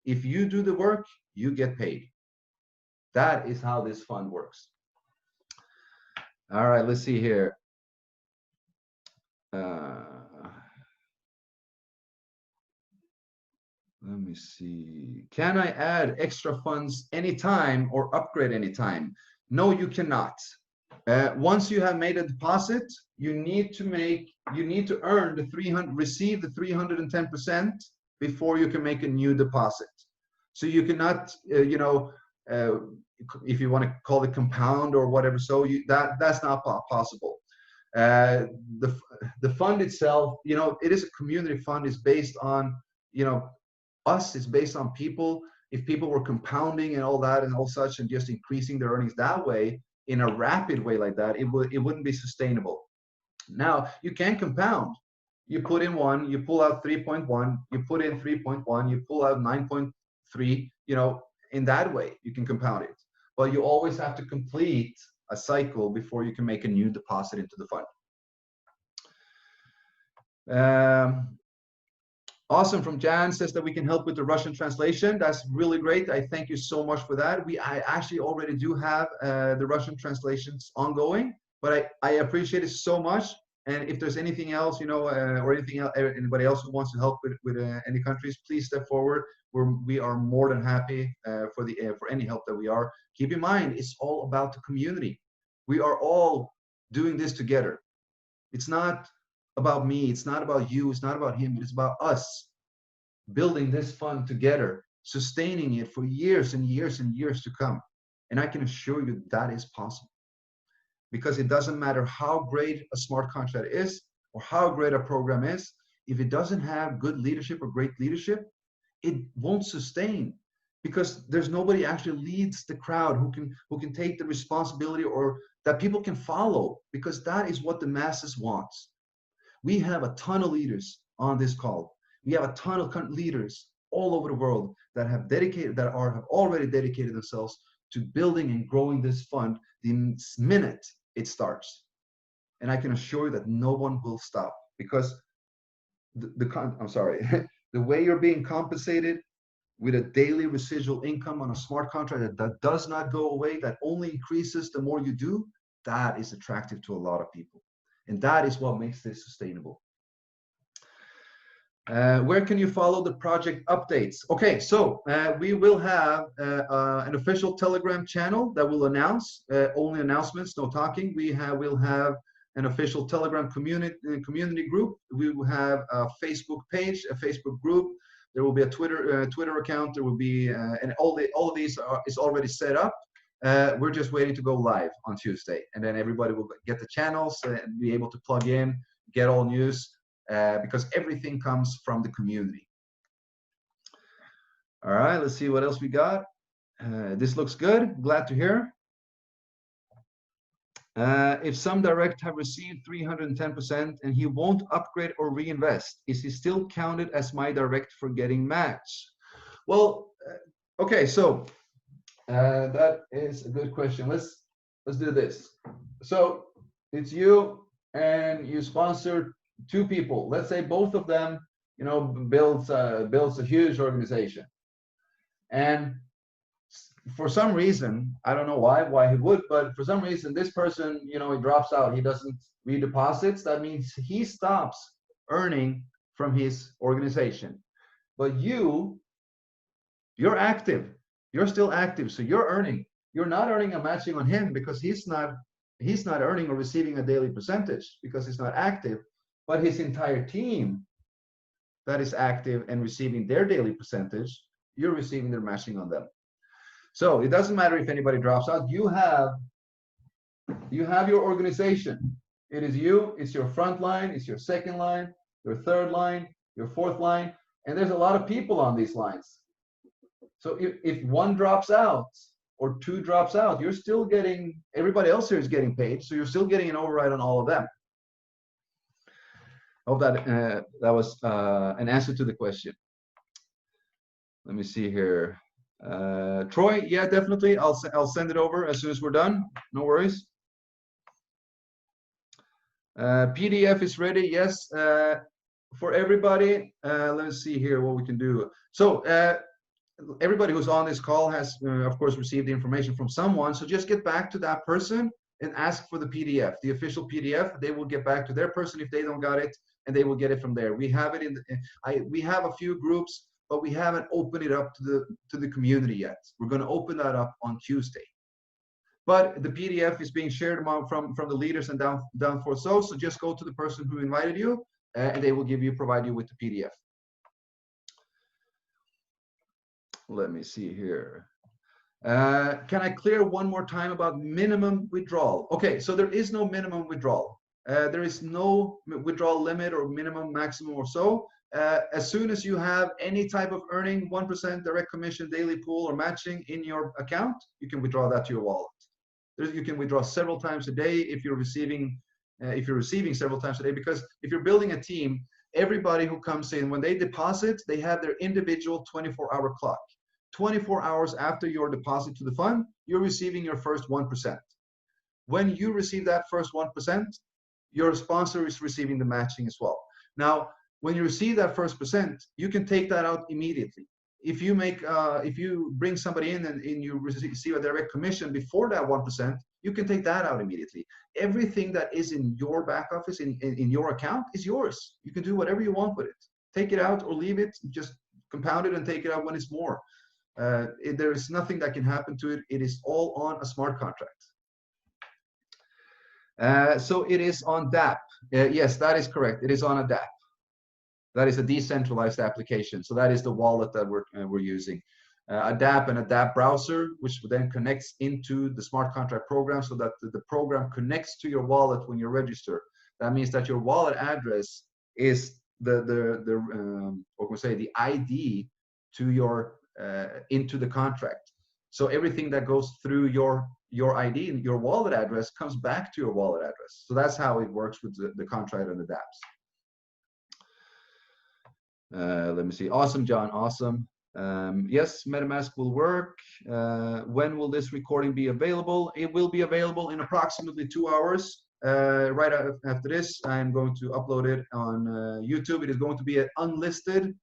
If you do the work, you get paid. That is how this fund works. All right, let's see here. Let me see. Can I add extra funds anytime or upgrade anytime? No, you cannot. Once you have made a deposit, you need to earn receive the 310% before you can make a new deposit. So you cannot, if you want to call it compound or whatever, so that's not possible. The fund itself, it is a community fund. It's based on, us. It's based on people. If people were compounding and all that and all such and just increasing their earnings that way, in a rapid way like that, it wouldn't be sustainable. Now, you can compound. You put in 1, you pull out 3.1, you put in 3.1, you pull out 9.3, in that way, you can compound it. But you always have to complete a cycle before you can make a new deposit into the fund. Awesome from Jan says that we can help with the Russian translation. That's really great. I thank you so much for that. I actually already do have the Russian translations ongoing, but I appreciate it so much. And if there's anything else, or anything else, anybody else who wants to help with any countries, please step forward. We are more than happy for any help that we are. Keep in mind, it's all about the community. We are all doing this together. It's not about me. It's not about you. It's not about him. It is about us building this fund together, sustaining it for years and years and years to come. And I can assure you that is possible, because it doesn't matter how great a smart contract is or how great a program is. If it doesn't have good leadership or great leadership, it won't sustain, because there's nobody actually leads the crowd who can take the responsibility or that people can follow, because that is what the masses want. We have a ton of leaders on this call. We have a ton of leaders all over the world that have already dedicated themselves to building and growing this fund the minute it starts. And I can assure you that no one will stop, because I'm sorry, the way you're being compensated with a daily residual income on a smart contract that does not go away, that only increases the more you do, that is attractive to a lot of people. And that is what makes this sustainable. Where can you follow the project updates? Okay, so we will have an official Telegram channel that will announce only announcements, no talking. We'll have an official Telegram community group. We will have a Facebook page, a Facebook group. There will be a Twitter account. There will be and all of these is already set up. We're just waiting to go live on Tuesday, and then everybody will get the channels and be able to plug in, get all news. Because everything comes from the community. All right, let's see what else we got. This looks good. Glad to hear. If some direct have received 310% and he won't upgrade or reinvest, is he still counted as my direct for getting match? Well, okay, so that is a good question. Let's do this. So it's you and you sponsor two people. Let's say both of them, builds a huge organization, and for some reason, I don't know why he would, but for some reason this person, he drops out. He doesn't redeposits. That means he stops earning from his organization. But you're active. You're still active, so you're earning. You're not earning a matching on him because he's not earning or receiving a daily percentage because he's not active. But his entire team that is active and receiving their daily percentage, you're receiving their matching on them. So it doesn't matter if anybody drops out. You have your organization. It is you, it's your front line, it's your second line, your third line, your fourth line, and there's a lot of people on these lines. So if one drops out or two drops out, you're still getting, everybody else here is getting paid, so you're still getting an override on all of them. I hope that was an answer to the question. Let me see here. Troy, yeah, definitely. I'll send it over as soon as we're done. No worries. PDF is ready. Yes, for everybody. Let's see here what we can do. So everybody who's on this call has, of course, received the information from someone. So just get back to that person and ask for the PDF, the official PDF. They will get back to their person if they don't got it, and they will get it from there. We have it we have a few groups, but we haven't opened it up to the community yet. We're going to open that up on Tuesday. But the PDF is being shared from the leaders and down forth. So just go to the person who invited you, and they will provide you with the PDF. Let me see here. Can I clear one more time about minimum withdrawal? Okay, so there is no minimum withdrawal. There is no withdrawal limit or minimum, maximum or so. As soon as you have any type of earning, 1% direct commission, daily pool, or matching in your account, you can withdraw that to your wallet. You can withdraw several times a day if you're receiving several times a day, because if you're building a team, everybody who comes in, when they deposit, they have their individual 24-hour clock. 24 hours after your deposit to the fund, you're receiving your first 1%. When you receive that first 1%, your sponsor is receiving the matching as well. Now, when you receive that first percent, you can take that out immediately. If you bring somebody in and you receive a direct commission before that 1%, you can take that out immediately. Everything that is in your back office, in your account, is yours. You can do whatever you want with it. Take it out or leave it, just compound it and take it out when it's more. There is nothing that can happen to it. It is all on a smart contract. So it is on DApp. Yes, that is correct. It is on a DApp. That is a decentralized application. So that is the wallet that we're using. A DApp and a DApp browser, which then connects into the smart contract program so that the program connects to your wallet when you register. That means that your wallet address is what we say, the ID to your into the contract. So everything that goes through your ID and your wallet address comes back to your wallet address. So that's how it works with the contract and the dApps. Let me see. Awesome, John. Awesome. Yes, MetaMask will work. When will this recording be available? It will be available in approximately 2 hours. Right after this, I'm going to upload it on YouTube. It is going to be unlisted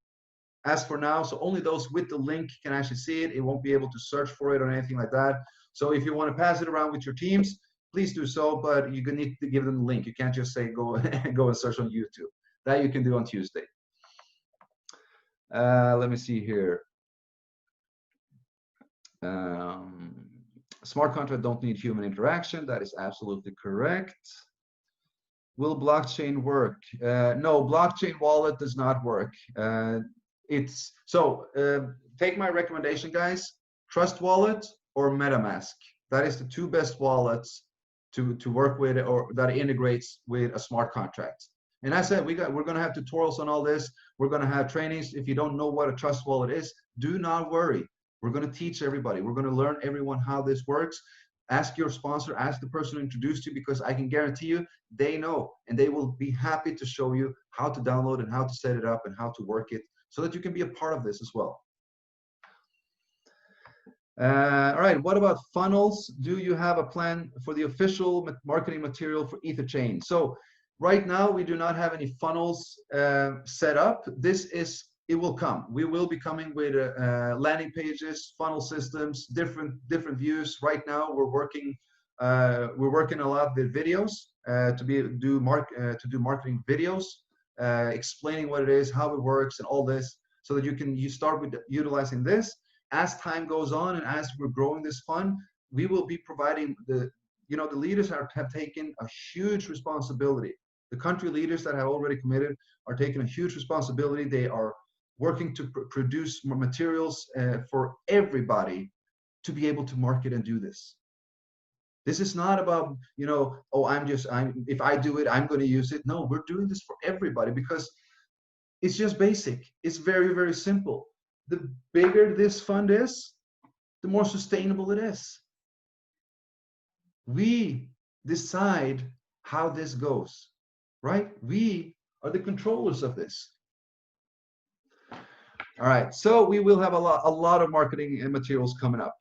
as for now, so only those with the link can actually see it. It won't be able to search for it or anything like that. So if you want to pass it around with your teams, please do so, but you need to give them the link. You can't just say go and search on YouTube. That you can do on Tuesday. Let me see here. Smart contract don't need human interaction. That is absolutely correct. Will blockchain work? No, blockchain wallet does not work. Take my recommendation, guys. Trust Wallet or MetaMask. That is the 2 best wallets to work with, or that integrates with a smart contract. And I said we're going to have tutorials on all this. We're going to have trainings. If you don't know what a Trust Wallet is, do not worry. We're going to teach everybody. We're going to learn everyone how this works. Ask your sponsor, ask the person who introduced you, because I can guarantee you they know, and they will be happy to show you how to download and how to set it up and how to work it so that you can be a part of this as well. All right, what about funnels? Do you have a plan for the official marketing material for EtherChain? So right now we do not have any funnels set up. It will come. We will be coming with landing pages, funnel systems, different views. Right now we're working a lot with videos to do marketing videos, explaining what it is, how it works, and all this, so that you start with utilizing this. As time goes on and as we're growing this fund, we will be providing the leaders have taken a huge responsibility. The country leaders that have already committed are taking a huge responsibility. They are working to produce more materials for everybody to be able to market and do this. This is not about, if I do it, I'm going to use it. No, we're doing this for everybody because it's just basic. It's very, very simple. The bigger this fund is, the more sustainable it is. We decide how this goes, right? We are the controllers of this. All right, so we will have a lot of marketing and materials coming up.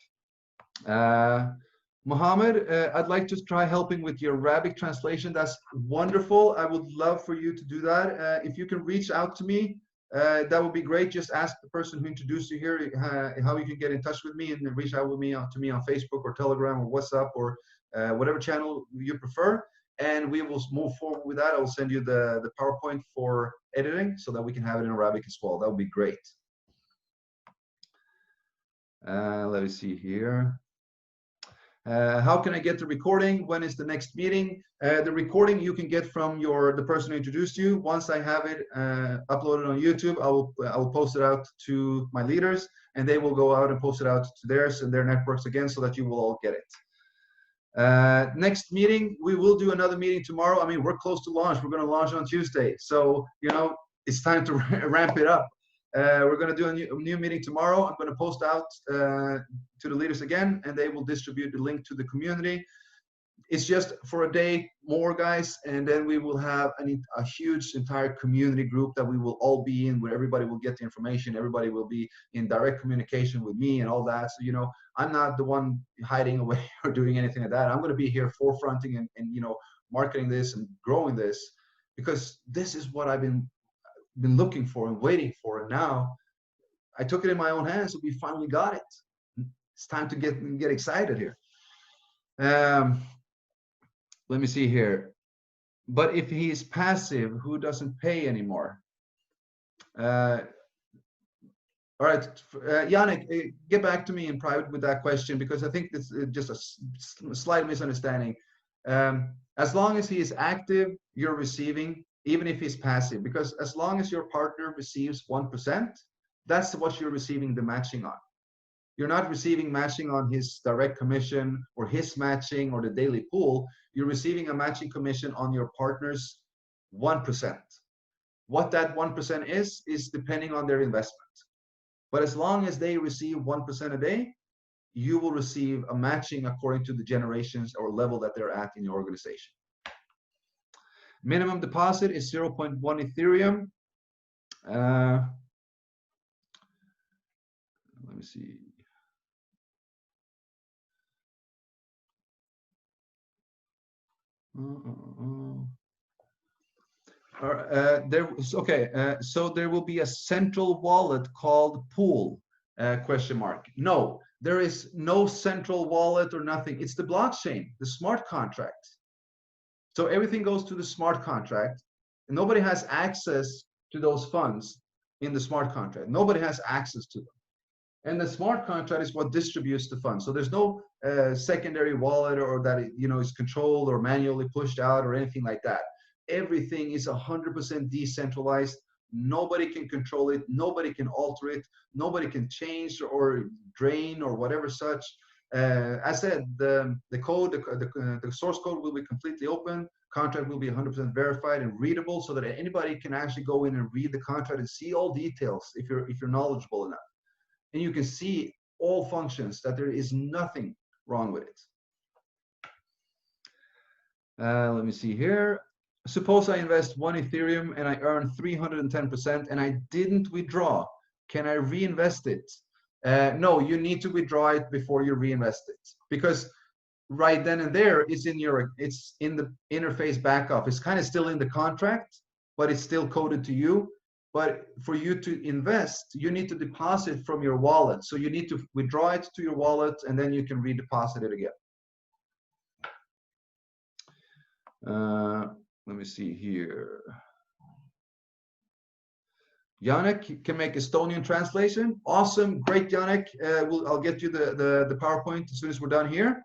Mohammed, I'd like to try helping with your Arabic translation. That's wonderful. I would love for you to do that. If you can reach out to me, that would be great. Just ask the person who introduced you here how you can get in touch with me, and reach out with me to me on Facebook or Telegram or WhatsApp or whatever channel you prefer. And we will move forward with that. I will send you the PowerPoint for editing so that we can have it in Arabic as well. That would be great. Let me see here. How can I get the recording? When is the next meeting? The recording you can get from the person who introduced you. Once I have it uploaded on YouTube, I will post it out to my leaders, and they will go out and post it out to theirs and their networks again, so that you will all get it. Next meeting, we will do another meeting tomorrow. I mean, we're close to launch. We're going to launch on Tuesday, so it's time to ramp it up. We're going to do a new meeting tomorrow. I'm going to post out to the leaders again, and they will distribute the link to the community. It's just for a day more, guys, and then we will have a huge entire community group that we will all be in, where everybody will get the information. Everybody will be in direct communication with me and all that. So, I'm not the one hiding away or doing anything like that. I'm going to be here forefronting and marketing this and growing this, because this is what I've been looking for and waiting for, and now I took it in my own hands, and we finally got it. It's time to get excited here. Let me see here. But if he is passive, who doesn't pay anymore? All right, Yannick, get back to me in private with that question, because I think it's just a slight misunderstanding. As long as he is active, you're receiving, even if he's passive, because as long as your partner receives 1%, that's what you're receiving the matching on. You're not receiving matching on his direct commission or his matching or the daily pool. You're receiving a matching commission on your partner's 1%. What that 1% is depending on their investment. But as long as they receive 1% a day, you will receive a matching according to the generations or level that they're at in your organization. Minimum deposit is 0.1 Ethereum. Let me see. So there will be a central wallet called pool, question mark. No, there is no central wallet or nothing. It's the blockchain, the smart contract. So everything goes to the smart contract, and nobody has access to those funds in the smart contract. Nobody has access to them. And the smart contract is what distributes the funds. So there's no secondary wallet or that is controlled or manually pushed out or anything like that. Everything is 100% decentralized. Nobody can control it. Nobody can alter it. Nobody can change or drain or whatever such. As said, the code, the source code will be completely open. Contract will be 100% verified and readable, so that anybody can actually go in and read the contract and see all details if you're knowledgeable enough. And you can see all functions, that there is nothing wrong with it. Let me see here. Suppose I invest 1 Ethereum and I earn 310% and I didn't withdraw. Can I reinvest it? No, you need to withdraw it before you reinvest it, because right then and there it's in the interface backup. It's kind of still in the contract, but it's still coded to you. But for you to invest, you need to deposit from your wallet. So you need to withdraw it to your wallet, and then you can redeposit it again. Let me see here. Yannick can make Estonian translation. Awesome, great, Yannick. I'll get you the PowerPoint as soon as we're done here.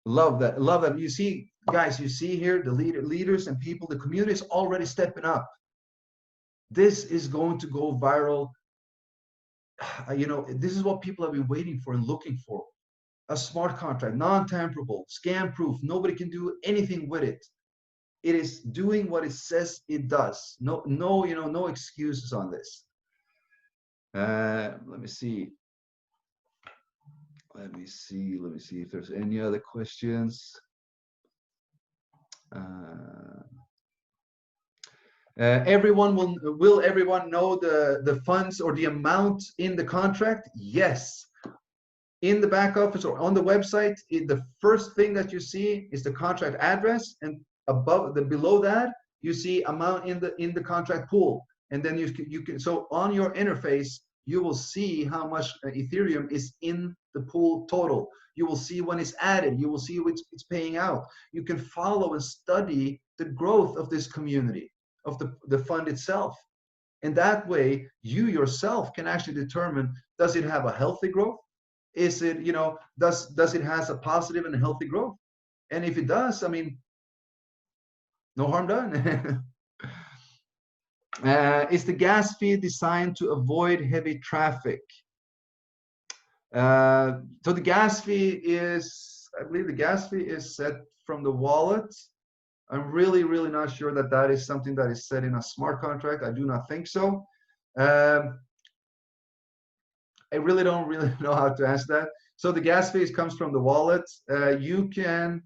Love that, love that. You see, guys, you see here the leaders and people, the community is already stepping up. This is going to go viral. This is what people have been waiting for and looking for. A smart contract, non-tamperable, scam-proof. Nobody can do anything with it. It is doing what it says it does. No excuses on this. Let me see. Let me see if there's any other questions. Will everyone know the funds or the amount in the contract? Yes. In the back office or on the website, the first thing that you see is the contract address, and below that you see amount in the contract pool, and then you can so on your interface you will see how much Ethereum is in the pool total. You will see when it's added. You will see what it's paying out. You can follow and study the growth of this community, of the fund itself. And that way you yourself can actually determine, does it have a healthy growth? Is it, does it has a positive and a healthy growth? And if it does, I mean, no harm done. Is the gas fee designed to avoid heavy traffic? So the gas fee is, I believe the gas fee is set from the wallet. I'm really not sure that is something that is set in a smart contract. I do not think so. I really don't know how to answer that. So the gas fee comes from the wallet. You can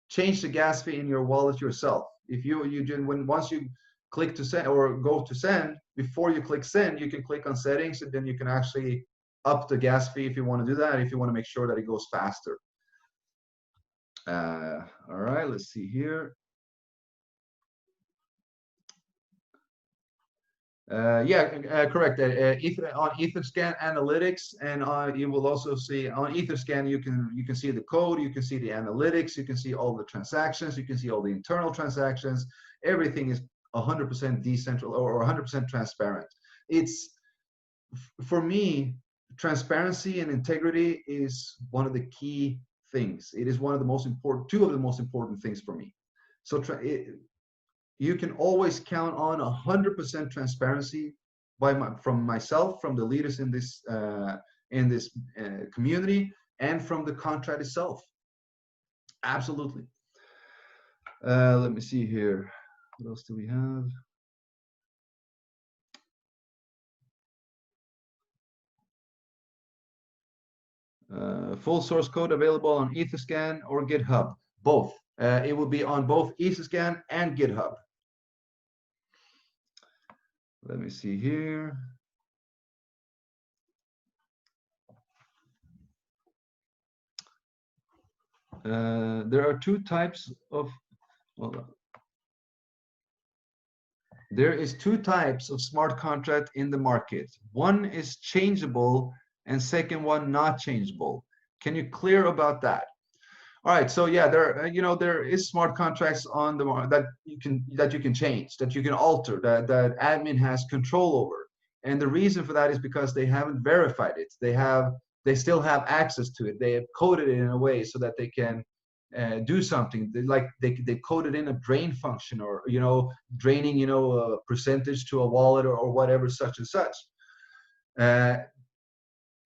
change the gas fee in your wallet yourself. If once you click to send or go to send, before you click send, you can click on settings, and then you can actually up the gas fee if you want to do that, if you want to make sure that it goes faster. All right, let's see here. Correct. On Etherscan analytics, and you will also see on Etherscan you can see the code, you can see the analytics, you can see all the transactions, you can see all the internal transactions. Everything is 100% decentral or 100% transparent. It's, for me, transparency and integrity is one of the key things. It is one of the most important, two of the most important things for me. So you can always count on 100% transparency from myself, from the leaders in this community, and from the contract itself. Absolutely. Let me see here. What else do we have? Full source code available on Etherscan or GitHub. Both. It will be on both Etherscan and GitHub. Let me see here. There are two types of, well, there is two types of smart contract in the market. One is changeable and second one not changeable. Can you clear about that? All right, so yeah, there is smart contracts on the market that you can change, that you can alter, that admin has control over. And the reason for that is because they haven't verified it. They still have access to it. They have coded it in a way so that they can do something. They coded in a drain function, or draining a percentage to a wallet, or whatever, such and such.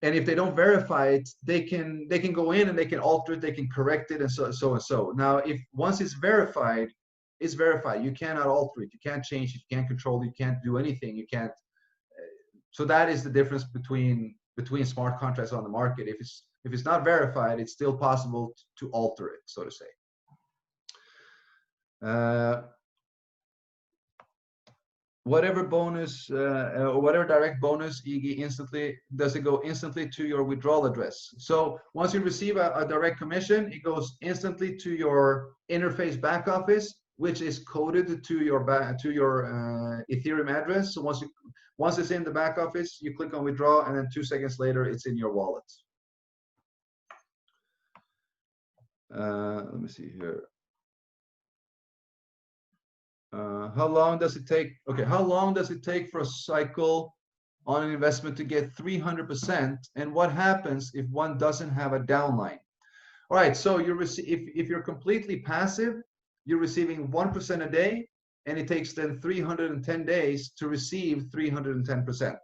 And if they don't verify it, they can go in and they can alter it, they can correct it, and so. Now, if once it's verified, it's verified. You cannot alter it, you can't change it, you can't control it, you can't do anything. You can't. So that is the difference between smart contracts on the market. If it's not verified, it's still possible to alter it, so to say. Whatever bonus or whatever direct bonus, e.g. instantly, does it go instantly to your withdrawal address? So once you receive a direct commission, it goes instantly to your interface back office, which is coded to your Ethereum address. So once it's in the back office, you click on withdraw, and then 2 seconds later, it's in your wallet. Let me see here. How long does it take? Okay, how long does it take for a cycle on an investment to get 300%? And what happens if one doesn't have a downline? All right, so if you're completely passive, you're receiving 1% a day, and it takes then 310 days to receive 310%.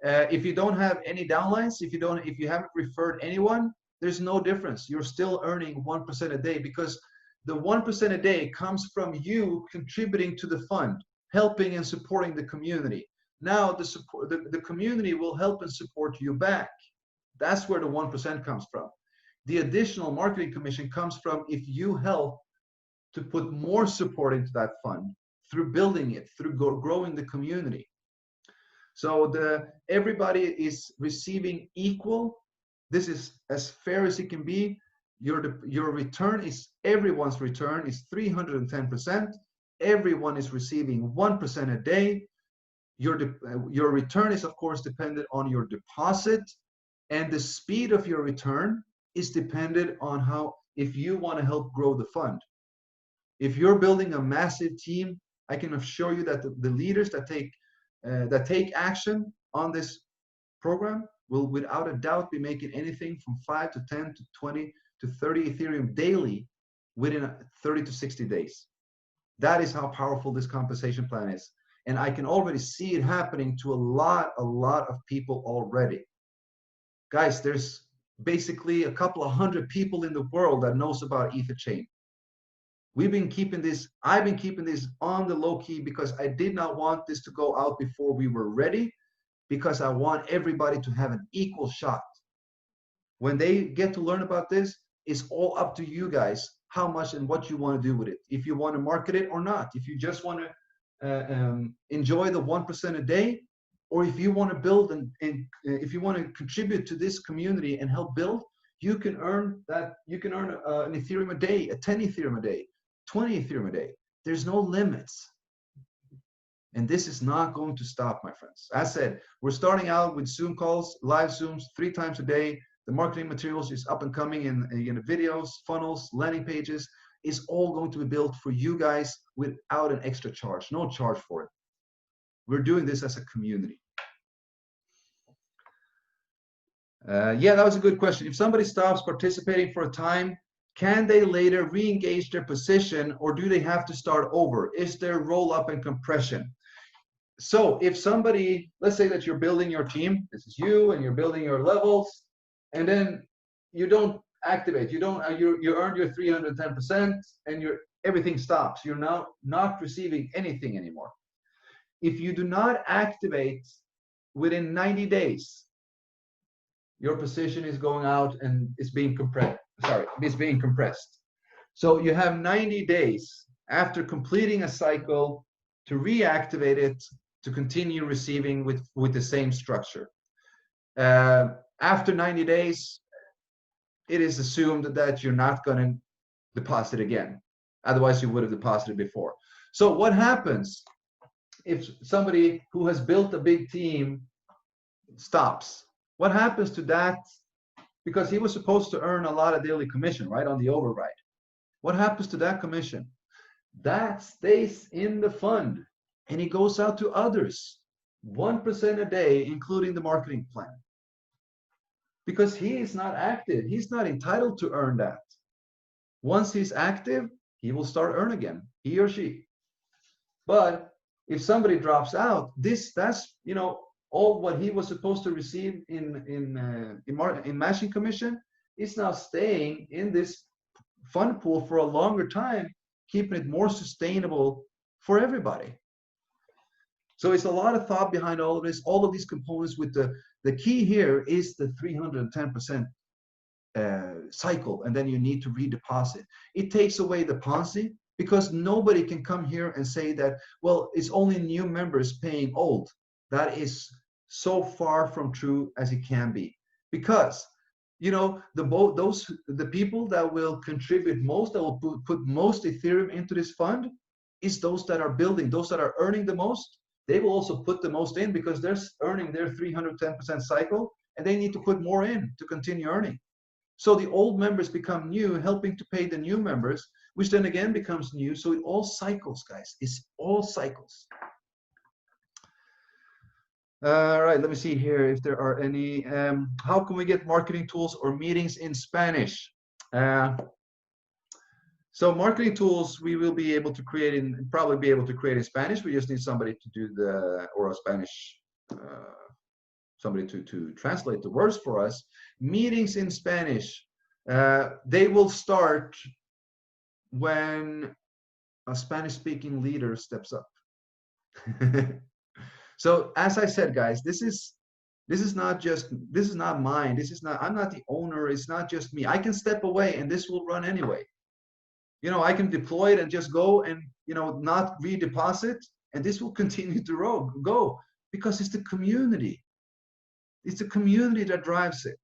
If you don't have any downlines, if you haven't referred anyone, there's no difference. You're still earning 1% a day, because the 1% a day comes from you contributing to the fund, helping and supporting the community. Now the community will help and support you back. That's where the 1% comes from. The additional marketing commission comes from if you help to put more support into that fund through building it, through growing the community. So everybody is receiving equal. This is as fair as it can be. Your return is, everyone's return is 310%. Everyone is receiving 1% a day. Your return is, of course, dependent on your deposit, and the speed of your return is dependent on if you want to help grow the fund. If you're building a massive team, I can assure you that the leaders that take action on this program will, without a doubt, be making anything from 5 to 10 to 20 to 30 Ethereum daily within 30 to 60 days. That is how powerful this compensation plan is. And I can already see it happening to a lot of people already. Guys, there's basically a couple of hundred people in the world that knows about EtherChain. I've been keeping this on the low key because I did not want this to go out before we were ready, because I want everybody to have an equal shot. When they get to learn about this, it's all up to you guys how much and what you want to do with it. If you want to market it or not, if you just want to enjoy the 1% a day, or if you want to build and if you want to contribute to this community and help build, you can earn that. You can earn an Ethereum a day, a 10 Ethereum a day, 20 Ethereum a day. There's no limits. And this is not going to stop, my friends. As said, we're starting out with Zoom calls, live Zooms 3 times a day. The marketing materials is up and coming in the videos, funnels, landing pages. Is all going to be built for you guys without an extra charge, no charge for it. We're doing this as a community. Yeah, that was a good question. If somebody stops participating for a time, can they later re-engage their position, or do they have to start over? Is there roll up and compression? So if somebody, let's say that you're building your team, this is you, and you're building your levels, and then you don't activate, you earned your 310%, and everything stops. You're now not receiving anything anymore. If you do not activate within 90 days, your position is going out and it's being compressed. Sorry, it's being compressed. So you have 90 days after completing a cycle to reactivate it to continue receiving with the same structure. After 90 days, it is assumed that you're not going to deposit again. Otherwise, you would have deposited before. So what happens if somebody who has built a big team stops? What happens to that? Because he was supposed to earn a lot of daily commission, right, on the override. What happens to that commission? That stays in the fund and it goes out to others, 1% a day, including the marketing plan. Because he is not active, he's not entitled to earn that. Once he's active, he will start earn again, he or she. But if somebody drops out, that's all what he was supposed to receive in matching commission is now staying in this fund pool for a longer time, keeping it more sustainable for everybody. So it's a lot of thought behind all of this, all of these components. With the key here is the 310% cycle, and then you need to redeposit. It takes away the Ponzi, because nobody can come here and say that, well, it's only new members paying old. That is so far from true as it can be, because the people that will contribute most, that will put most Ethereum into this fund, is those that are building, those that are earning the most. They will also put the most in because they're earning their 310% cycle, and they need to put more in to continue earning. So the old members become new, helping to pay the new members, which then again becomes new. So it all cycles, guys. It's all cycles. All right, let me see here if there are any. How can we get marketing tools or meetings in Spanish? So marketing tools we will be able to create probably be able to create in Spanish. We just need somebody to do or a Spanish, somebody to translate the words for us. Meetings in Spanish, they will start when a Spanish-speaking leader steps up. So as I said, guys, this is not mine. I'm not the owner. It's not just me. I can step away and this will run anyway. I can deploy it and just go and not redeposit, and this will continue to go because it's the community. It's the community that drives it.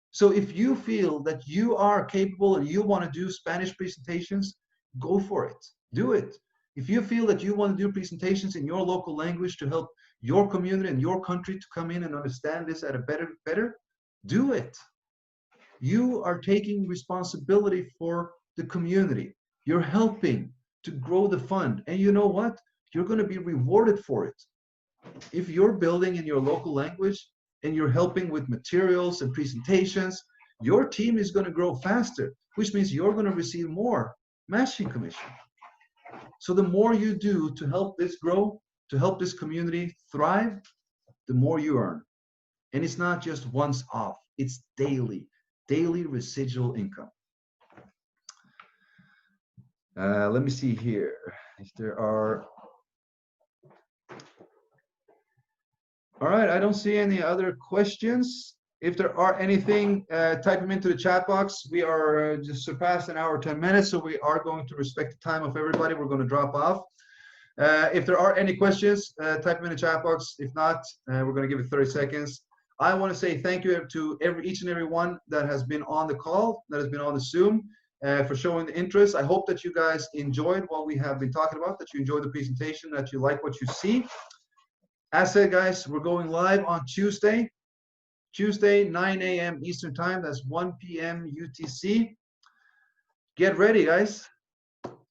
So if you feel that you are capable and you want to do Spanish presentations, go for it. Do it. If you feel that you want to do presentations in your local language to help your community and your country to come in and understand this at a better, do it. You are taking responsibility for the community. You're helping to grow the fund. And you know what? You're going to be rewarded for it. If you're building in your local language and you're helping with materials and presentations, your team is going to grow faster, which means you're going to receive more matching commission. So the more you do to help this grow, to help this community thrive, the more you earn. And it's not just once off, it's daily residual income. Let me see here if there are. All right, I don't see any other questions. If there are anything, type them into the chat box. We are just surpassed an hour, 10 minutes, so we are going to respect the time of everybody. We're going to drop off. If there are any questions, type them in the chat box. If not, we're going to give it 30 seconds. I want to say thank you to each and every one that has been on the call, that has been on the Zoom, for showing the interest. I hope that you guys enjoyed what we have been talking about, that you enjoyed the presentation, that you like what you see. As said, guys, we're going live on Tuesday, 9 a.m. Eastern Time. That's 1 p.m. UTC. Get ready, guys.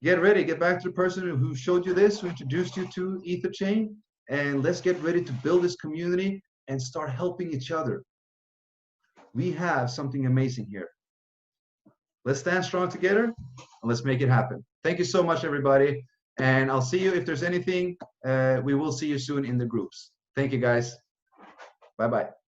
Get ready. Get back to the person who showed you this, who introduced you to EtherChain, and let's get ready to build this community and start helping each other. We have something amazing here. Let's stand strong together and let's make it happen. Thank you so much, everybody. And I'll see you if there's anything. We will see you soon in the groups. Thank you, guys. Bye-bye.